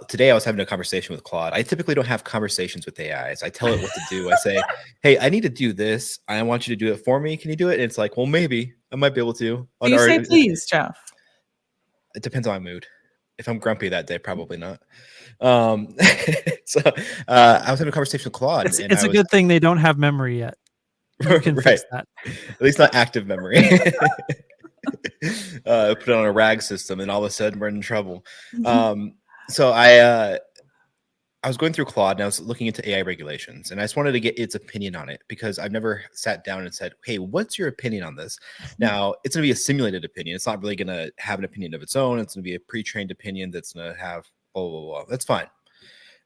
Today I was having a conversation with Claude. I typically don't have conversations with AIs. I tell it what to do. I say, hey, I need to do this. I want you to do it for me. Can you do it? And it's like, well, maybe I might be able to. Do you say please, Jeff? It depends on my mood. If I'm grumpy that day, probably not. I was having a conversation with Claude. It's a good thing they don't have memory yet. You can fix that. At least not active memory. Put it on a RAG system, and all of a sudden we're in trouble. So I was going through Claude, and I was looking into AI regulations, and I just wanted to get its opinion on it because I've never sat down and said, hey, what's your opinion on this? Now, it's going to be a simulated opinion. It's not really going to have an opinion of its own. It's going to be a pre-trained opinion that's going to have blah, blah, blah. That's fine.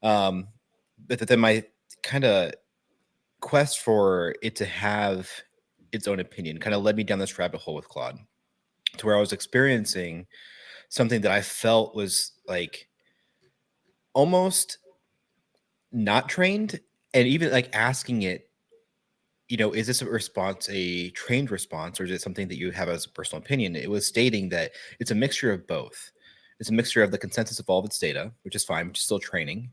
But then my kind of quest for it to have its own opinion kind of led me down this rabbit hole with Claude, to where I was experiencing something that I felt was almost not trained, and even asking it, is this a response, a trained response, or is it something that you have as a personal opinion? It was stating that it's a mixture of both. It's a mixture of the consensus of all of its data, which is fine, which is still training.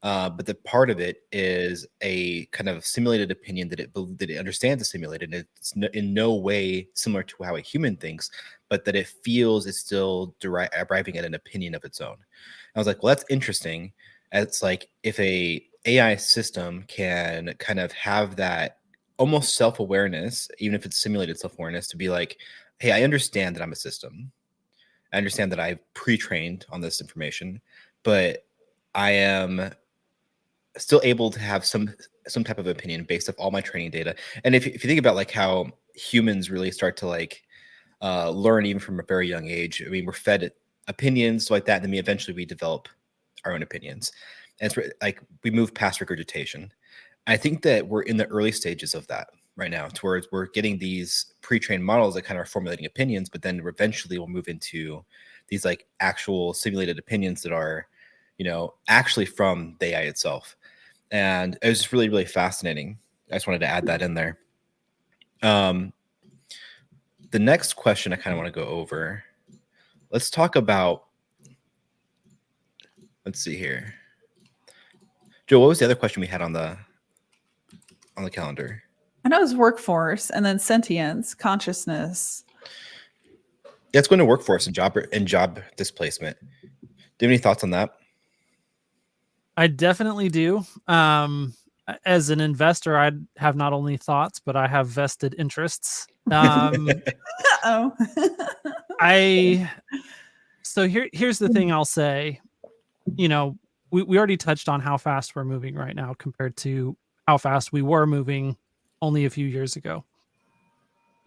But the part of it is a kind of simulated opinion that it understands is simulated. And it's in no way similar to how a human thinks, but that it feels it's still arriving at an opinion of its own. I was like, well, that's interesting. It's like if a AI system can kind of have that almost self-awareness, even if it's simulated self-awareness, to be like, hey, I understand that I'm a system. I understand that I've pre-trained on this information, but I am still able to have some type of opinion based off all my training data. And if you think about like how humans really start to like learn even from a very young age, I mean, we're fed opinions like that, and then eventually we develop our own opinions. And it's like we move past regurgitation. I think that we're in the early stages of that right now, towards we're getting these pre-trained models that kind of are formulating opinions, but then eventually we'll move into these like actual simulated opinions that are, you know, actually from the AI itself. And it was just really, really fascinating. I just wanted to add that in there. The next question I kind of want to go over. Let's talk about, let's see here. Joe, what was the other question we had on the calendar? I know it was workforce and then sentience, consciousness. Yeah, it's going to workforce and job displacement. Do you have any thoughts on that? I definitely do. As an investor, I have not only thoughts, but I have vested interests. Uh-oh. So here's the thing I'll say. You know, we already touched on how fast we're moving right now compared to how fast we were moving only a few years ago.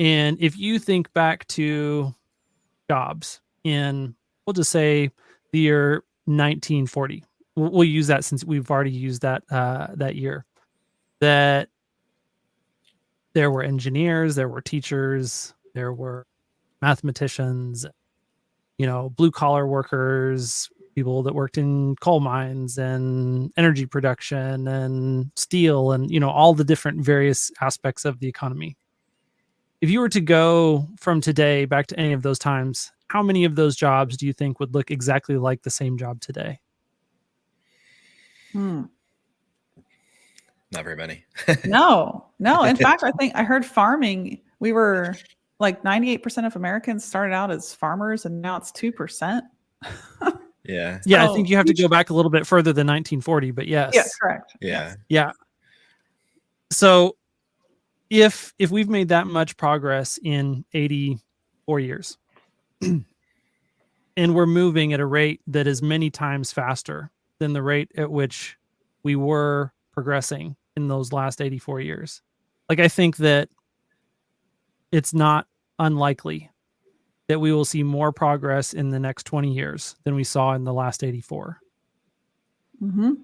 And if you think back to jobs in, we'll just say the year 1940, we'll use that since we've already used that year, that there were engineers, there were teachers, there were mathematicians, you know, blue collar workers, people that worked in coal mines and energy production and steel and, you know, all the different various aspects of the economy. If you were to go from today back to any of those times, how many of those jobs do you think would look exactly like the same job today? Not very many. No. In fact, I think I heard farming, we were like 98% of Americans started out as farmers and now it's 2%. Yeah. Yeah, I think you have to go back a little bit further than 1940, but yes. Yeah, correct. Yeah. Yes. Yeah. So if we've made that much progress in 84 years and we're moving at a rate that is many times faster than the rate at which we were progressing in those last 84 years, like I think that it's not unlikely that we will see more progress in the next 20 years than we saw in the last 84. Mm-hmm.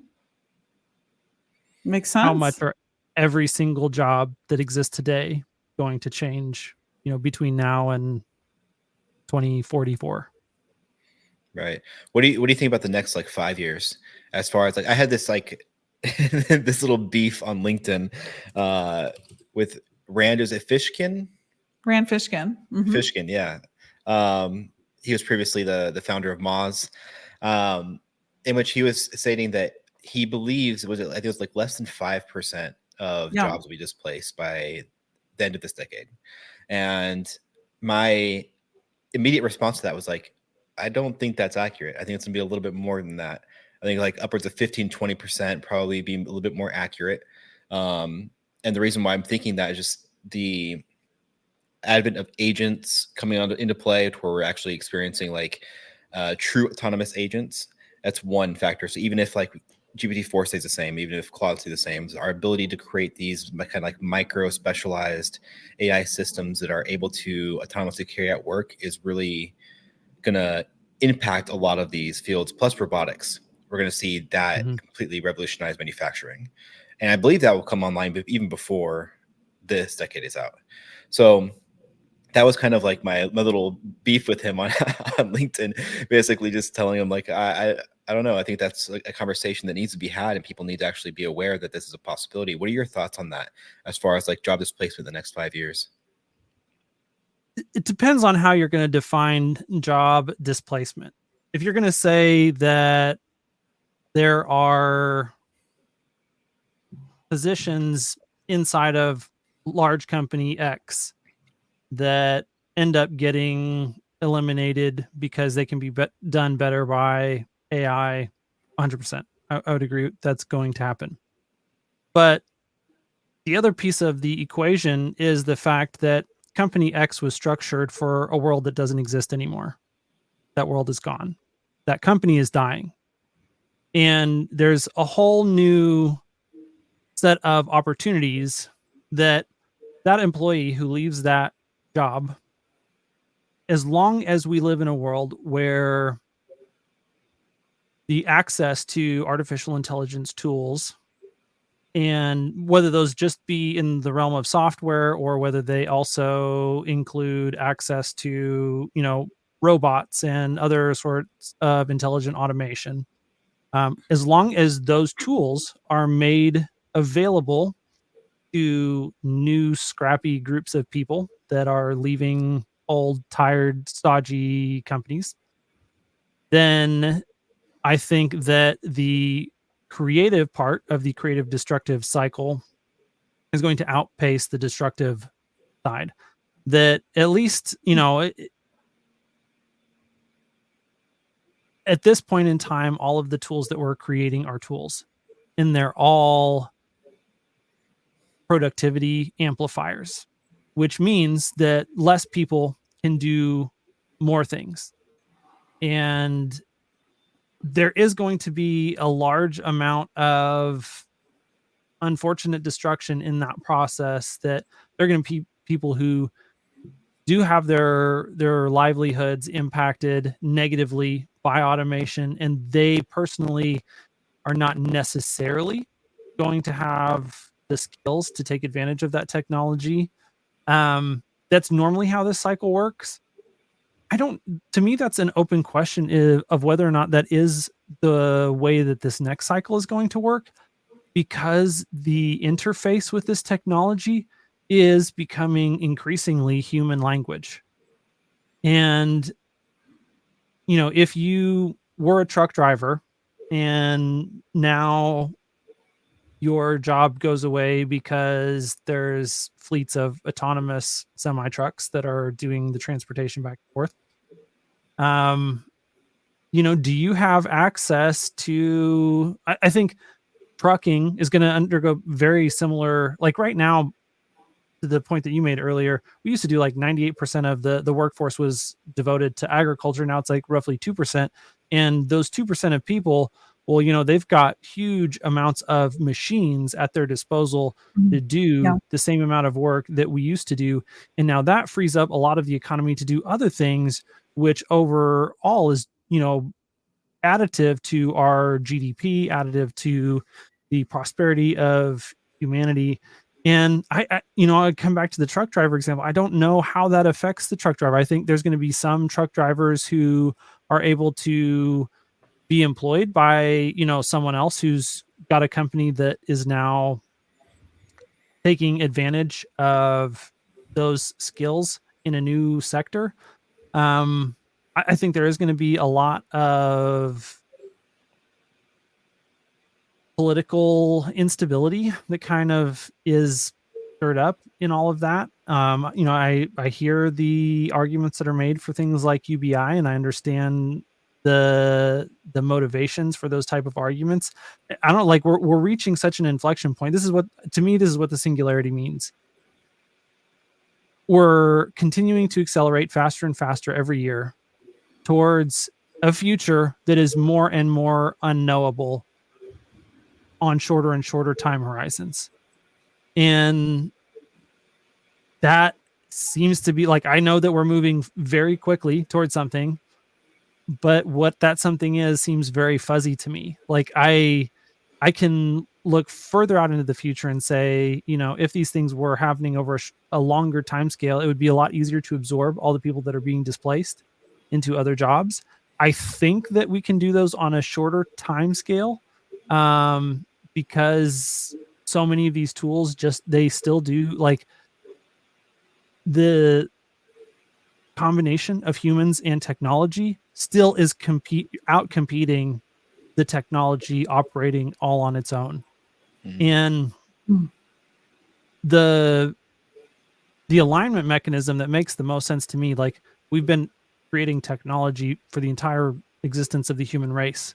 Makes sense. How much are every single job that exists today going to change, you know, between now and 2044? Right. What do you think about the next like 5 years? As far as like, I had this like this little beef on LinkedIn with Rand. Is it Fishkin? Rand Fishkin. Mm-hmm. Fishkin, yeah. He was previously the founder of Moz, in which he was stating that he believes I think it was like less than 5% of jobs will be displaced by the end of this decade. And my immediate response to that was like, I don't think that's accurate. I think it's gonna be a little bit more than that. I think like upwards of 15-20% probably be a little bit more accurate. And the reason why I'm thinking that is just the advent of agents coming into play, to where we're actually experiencing like true autonomous agents. That's one factor. So even if like GPT-4 stays the same, even if Claude stays the same, our ability to create these kind of like micro specialized AI systems that are able to autonomously carry out work is really going to impact a lot of these fields. Plus robotics, we're going to see that completely revolutionize manufacturing. And I believe that will come online even before this decade is out. So that was kind of like my little beef with him on LinkedIn, basically just telling him like, I don't know. I think that's like a conversation that needs to be had, and people need to actually be aware that this is a possibility. What are your thoughts on that as far as like job displacement in the next 5 years? It depends on how you're going to define job displacement. If you're going to say that there are positions inside of large company X that end up getting eliminated because they can be done better by AI, 100%. I would agree that's going to happen. But the other piece of the equation is the fact that Company X was structured for a world that doesn't exist anymore. That world is gone. That company is dying. And there's a whole new set of opportunities that employee who leaves that job, as long as we live in a world where the access to artificial intelligence tools, and whether those just be in the realm of software or whether they also include access to, robots and other sorts of intelligent automation, as long as those tools are made available to new scrappy groups of people that are leaving old, tired, stodgy companies, then I think that the creative part of the creative destructive cycle is going to outpace the destructive side. That at least, at this point in time, all of the tools that we're creating are tools, and they're all productivity amplifiers, which means that less people can do more things. And there is going to be a large amount of unfortunate destruction in that process, that they're going to be people who do have their livelihoods impacted negatively by automation, and they personally are not necessarily going to have the skills to take advantage of that technology. That's normally how this cycle works. To me, that's an open question of whether or not that is the way that this next cycle is going to work, because the interface with this technology is becoming increasingly human language. And, if you were a truck driver and now your job goes away because there's fleets of autonomous semi-trucks that are doing the transportation back and forth, do you have access to, I think trucking is going to undergo very similar, like right now, to the point that you made earlier, we used to do like 98% of the workforce was devoted to agriculture. Now it's like roughly 2%. And those 2% of people, well, they've got huge amounts of machines at their disposal to do the same amount of work that we used to do. And now that frees up a lot of the economy to do other things, which overall is, additive to our GDP, additive to the prosperity of humanity. And I come back to the truck driver example. I don't know how that affects the truck driver. I think there's going to be some truck drivers who are able to be employed by, someone else who's got a company that is now taking advantage of those skills in a new sector. I think there is going to be a lot of political instability that kind of is stirred up in all of that. I hear the arguments that are made for things like UBI, and I understand the motivations for those type of arguments. I don't like we're reaching such an inflection point. This is what the singularity means. We're continuing to accelerate faster and faster every year towards a future that is more and more unknowable on shorter and shorter time horizons. And that seems to be like, I know that we're moving very quickly towards something, but what that something is seems very fuzzy to me. Like I can look further out into the future and say, if these things were happening over a longer time scale, it would be a lot easier to absorb all the people that are being displaced into other jobs. I think that we can do those on a shorter time scale, because so many of these tools they still do, like, the combination of humans and technology still is out-competing the technology operating all on its own. And the alignment mechanism that makes the most sense to me, like, we've been creating technology for the entire existence of the human race,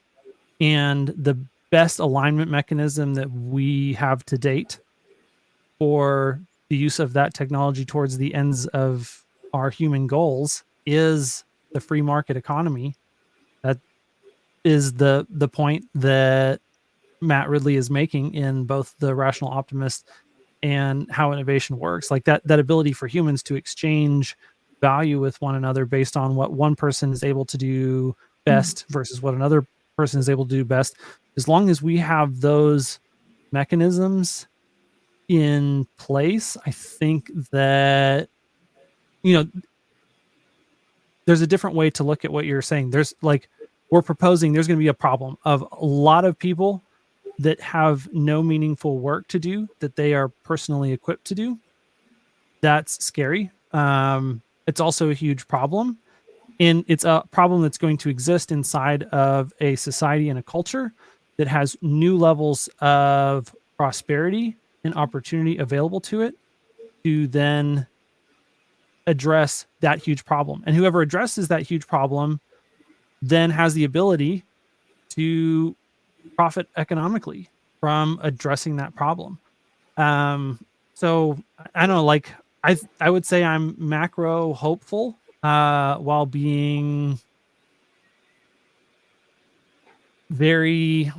and the best alignment mechanism that we have to date for the use of that technology towards the ends of our human goals is the free market economy. That is the point that Matt Ridley is making in both The Rational Optimist and How Innovation Works. Like that ability for humans to exchange value with one another based on what one person is able to do best versus what another person is able to do best. As long as we have those mechanisms in place, I think that, there's a different way to look at what you're saying. There's like, we're proposing there's going to be a problem of a lot of people that have no meaningful work to do that they are personally equipped to do. That's scary. It's also a huge problem. And it's a problem that's going to exist inside of a society and a culture that has new levels of prosperity and opportunity available to it to then address that huge problem. And whoever addresses that huge problem then has the ability to profit economically from addressing that problem. So I don't know, like I would say I'm macro hopeful while being very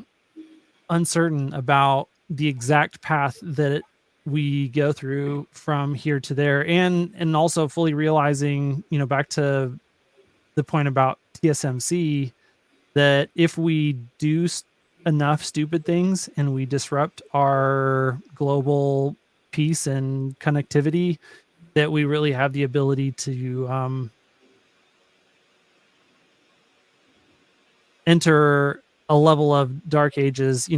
uncertain about the exact path that we go through from here to there, and also fully realizing, back to the point about TSMC, that if we do enough stupid things and we disrupt our global peace and connectivity, that we really have the ability to enter a level of dark ages,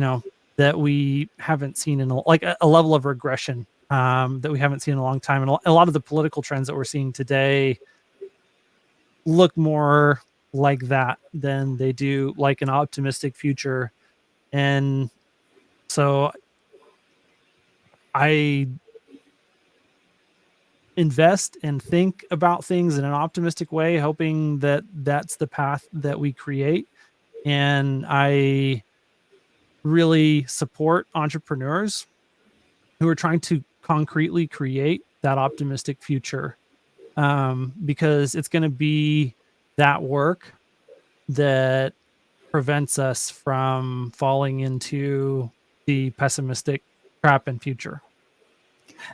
that we haven't seen in a level of regression that we haven't seen in a long time. And a lot of the political trends that we're seeing today look more like that than they do like an optimistic future. And so I invest and think about things in an optimistic way, hoping that that's the path that we create. And I really support entrepreneurs who are trying to concretely create that optimistic future, because it's going to be that work that prevents us from falling into the pessimistic trap in future.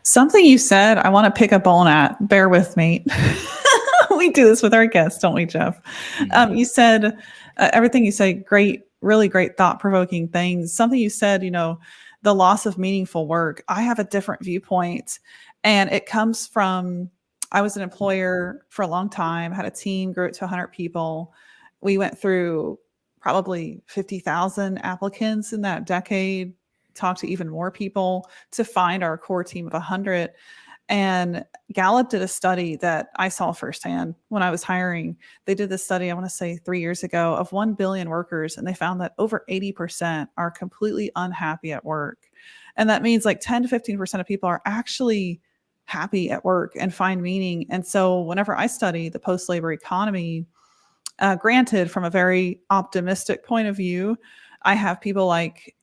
Something you said, I want to pick up on at. Bear with me. We do this with our guests, don't we, Jeff? You said everything you say, great, really great, thought-provoking things. Something you said, the loss of meaningful work. I have a different viewpoint, and it comes from, I was an employer for a long time, had a team, grew it to 100 people. We went through probably 50,000 applicants in that decade, talked to even more people to find our core team of 100. And Gallup did a study that I saw firsthand when I was hiring. They did this study, I want to say 3 years ago, of 1 billion workers, and they found that over 80% are completely unhappy at work. And that means like 10 to 15% of people are actually happy at work and find meaning. And so whenever I study the post-labor economy, granted, from a very optimistic point of view, I have people like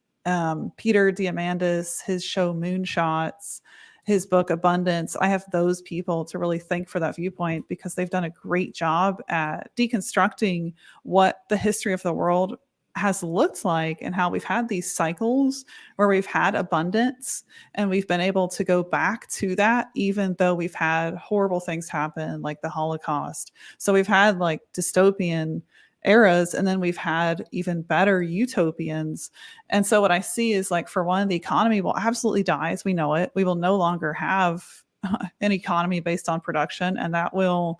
Peter Diamandis, his show Moonshots, his book Abundance. I have those people to really thank for that viewpoint, because they've done a great job at deconstructing what the history of the world has looked like and how we've had these cycles where we've had abundance and we've been able to go back to that, even though we've had horrible things happen like the Holocaust. So we've had like dystopian eras, and then we've had even better utopians. And so what I see is, like, for one, the economy will absolutely die as we know it. We will no longer have an economy based on production, and that will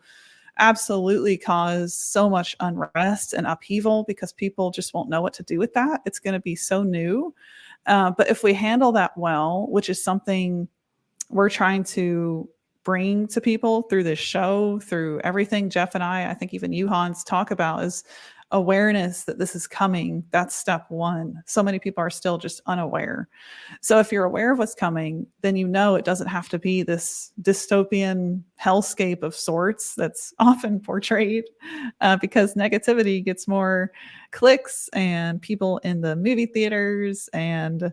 absolutely cause so much unrest and upheaval because people just won't know what to do with that. It's going to be so new. But if we handle that well, which is something we're trying to bring to people through this show, through everything Jeff and I think even you, Hans, talk about, is awareness that this is coming. That's step one. So many people are still just unaware. So if you're aware of what's coming, then you know it doesn't have to be this dystopian hellscape of sorts that's often portrayed, because negativity gets more clicks and people in the movie theaters and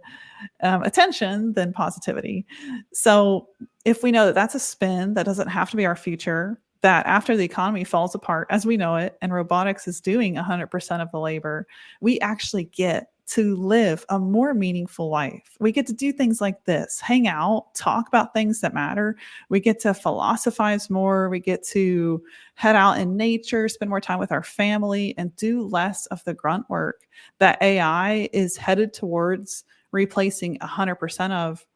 attention than positivity. So if we know that that's a spin, that doesn't have to be our future, that after the economy falls apart as we know it, and robotics is doing 100% of the labor, we actually get to live a more meaningful life. We get to do things like this, hang out, talk about things that matter. We get to philosophize more. We get to head out in nature, spend more time with our family, and do less of the grunt work that AI is headed towards replacing 100% of.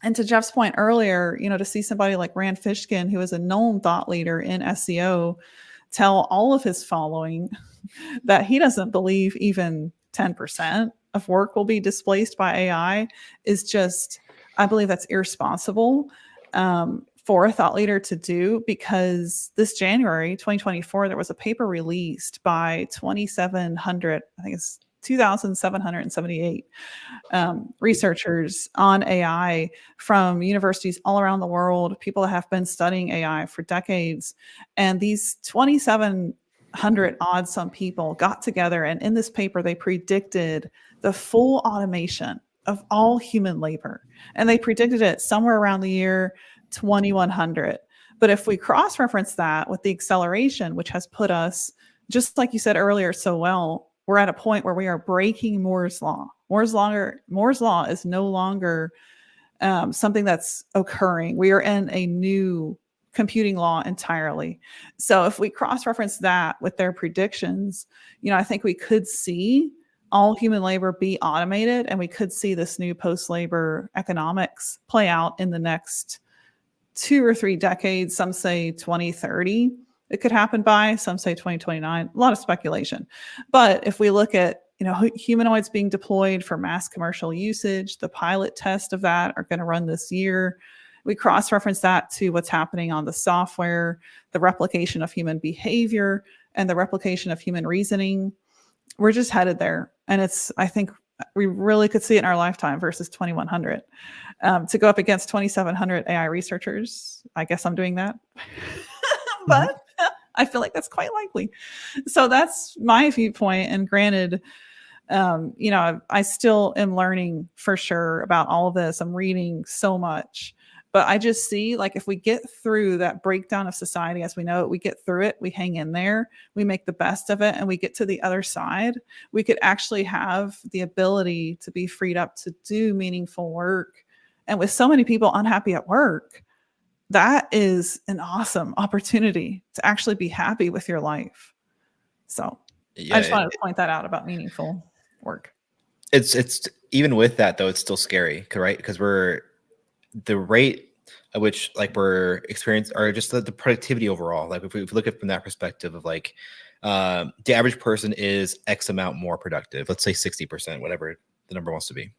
And to Jeff's point earlier, to see somebody like Rand Fishkin, who is a known thought leader in SEO, tell all of his following that he doesn't believe even 10% of work will be displaced by AI is just, I believe that's irresponsible for a thought leader to do, because this January 2024, there was a paper released by 2,700, I think it's 2,778 researchers on AI from universities all around the world, people that have been studying AI for decades. And these 2,700 odd some people got together, and in this paper, they predicted the full automation of all human labor. And they predicted it somewhere around the year 2100. But if we cross-reference that with the acceleration, which has put us, just like you said earlier so well, we're at a point where we are breaking Moore's law. Moore's law is no longer something that's occurring. We are in a new computing law entirely. So if we cross-reference that with their predictions, I think we could see all human labor be automated, and we could see this new post-labor economics play out in the next 2 or 3 decades. Some say 2030. It could happen by, some say 2029, a lot of speculation. But if we look at, humanoids being deployed for mass commercial usage, the pilot test of that are going to run this year. We cross-reference that to what's happening on the software, the replication of human behavior, and the replication of human reasoning. We're just headed there. And I think we really could see it in our lifetime versus 2,100. To go up against 2,700 AI researchers, I guess I'm doing that. But I feel like that's quite likely. So that's my viewpoint. And granted, I still am learning for sure about all of this. I'm reading so much, but I just see, like, if we get through that breakdown of society as we know it, we get through it, we hang in there, we make the best of it, and we get to the other side, we could actually have the ability to be freed up to do meaningful work. And with so many people unhappy at work, that is an awesome opportunity to actually be happy with your life. So I just wanted to point that out about meaningful work. It's even with that though, it's still scary, right? Because the rate at which we're experiencing, or just the productivity overall. Like if we look at it from that perspective of the average person is X amount more productive. Let's say 60%, whatever the number wants to be.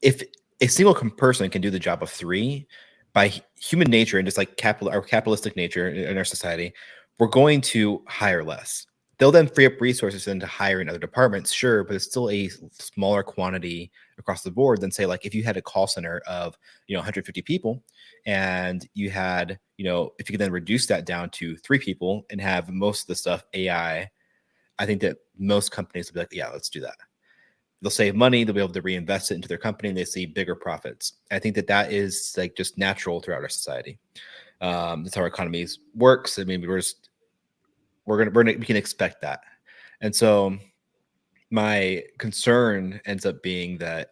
If a single person can do the job of 3, by human nature and just like capitalistic nature in our society, we're going to hire less. They'll then free up resources then to hire in other departments, sure, but it's still a smaller quantity across the board than say, like, if you had a call center of 150 people, and you had if you could then reduce that down to 3 people and have most of the stuff AI, I think that most companies will be like, yeah, let's do that. They'll save money. They'll be able to reinvest it into their company, and they see bigger profits. I think that is just natural throughout our society. That's how our economies works. I mean, we can expect that. And so my concern ends up being that,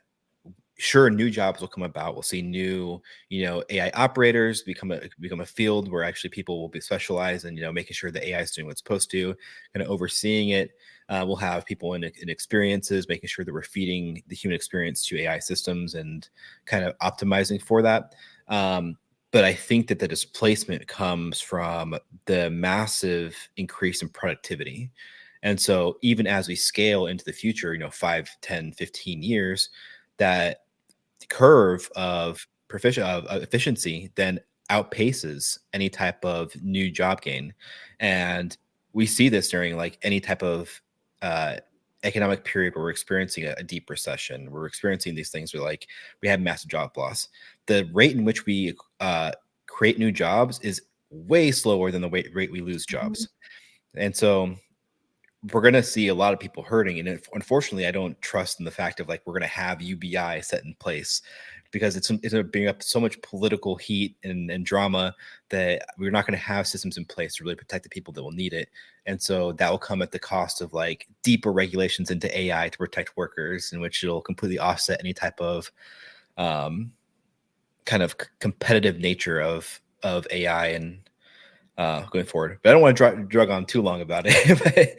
sure, new jobs will come about. We'll see new, AI operators become a field where actually people will be specialized in, making sure the AI is doing what's supposed to, kind of overseeing it. We'll have people in experiences, making sure that we're feeding the human experience to AI systems and kind of optimizing for that. But I think that the displacement comes from the massive increase in productivity. And so even as we scale into the future, 5, 10, 15 years, that curve of efficiency then outpaces any type of new job gain. And we see this during like any type of economic period where we're experiencing a deep recession. We're experiencing these things where like we have massive job loss. The rate in which we create new jobs is way slower than the rate we lose jobs. And so we're going to see a lot of people hurting. And unfortunately, I don't trust in the fact of like we're going to have UBI set in place, because it's going to bring up so much political heat and drama that we're not going to have systems in place to really protect the people that will need it. And so that will come at the cost of like deeper regulations into AI to protect workers, in which it'll completely offset any type of kind of competitive nature of AI and going forward. But I don't want to drug on too long about it.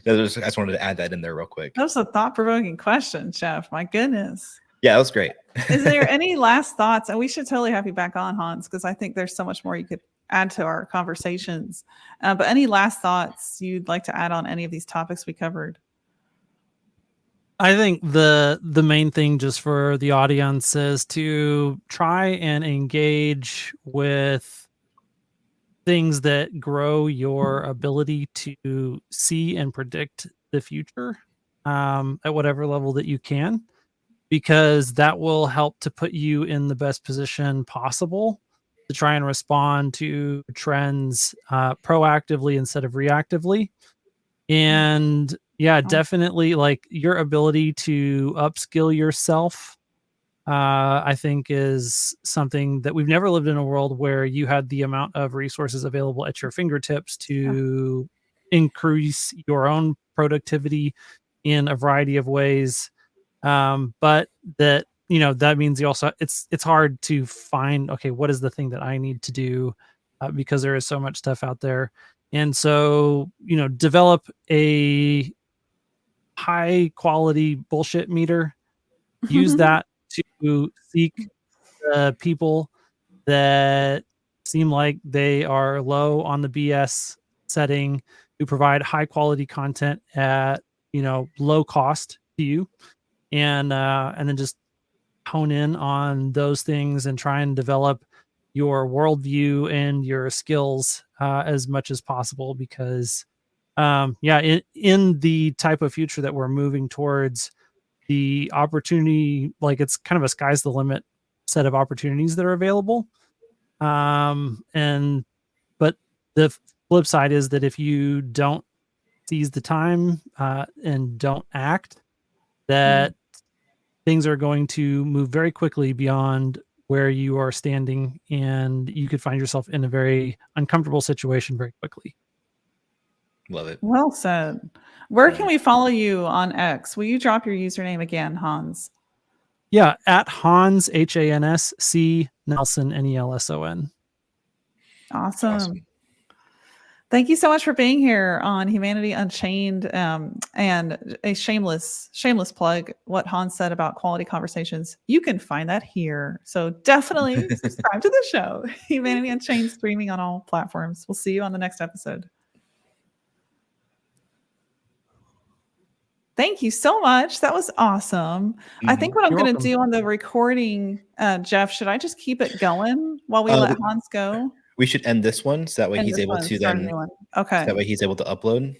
I just wanted to add that in there real quick. That was a thought-provoking question, Jeff. My goodness. Yeah, that was great. Is there any last thoughts? And we should totally have you back on, Hans, because I think there's so much more you could add to our conversations. But any last thoughts you'd like to add on any of these topics we covered? I think the main thing just for the audience is to try and engage with things that grow your ability to see and predict the future at whatever level that you can, because that will help to put you in the best position possible to try and respond to trends proactively instead of reactively. And yeah, definitely like your ability to upskill yourself, I think is something that we've never lived in a world where you had the amount of resources available at your fingertips to increase your own productivity in a variety of ways. But that, you know, that means you also, it's hard to find, okay, what is the thing that I need to do? Because there is so much stuff out there. And so, you know, develop a high quality bullshit meter, use that to seek the people that seem like they are low on the BS setting, who provide high quality content at, you know, low cost to you. And then just hone in on those things and try and develop your worldview and your skills as much as possible, because in the type of future that we're moving towards, the opportunity, like it's kind of a sky's the limit set of opportunities that are available. But the flip side is that if you don't seize the time and don't act, that things are going to move very quickly beyond where you are standing, and you could find yourself in a very uncomfortable situation very quickly. Love it. Well said. Where can we follow you on X? Will you drop your username again, Hans? Yeah, at Hans, HANSC, Nelson, NELSON. Awesome. Thank you so much for being here on Humanity Unchained, and a shameless plug. What Hans said about quality conversations, you can find that here. So definitely subscribe to the show. Humanity Unchained, streaming on all platforms. We'll see you on the next episode. Thank you so much. That was awesome. I think what I'm going to do on the recording, Jeff, should I just keep it going while we let Hans go? We should end this one so that way he's able to then. Okay. So that way he's able to upload.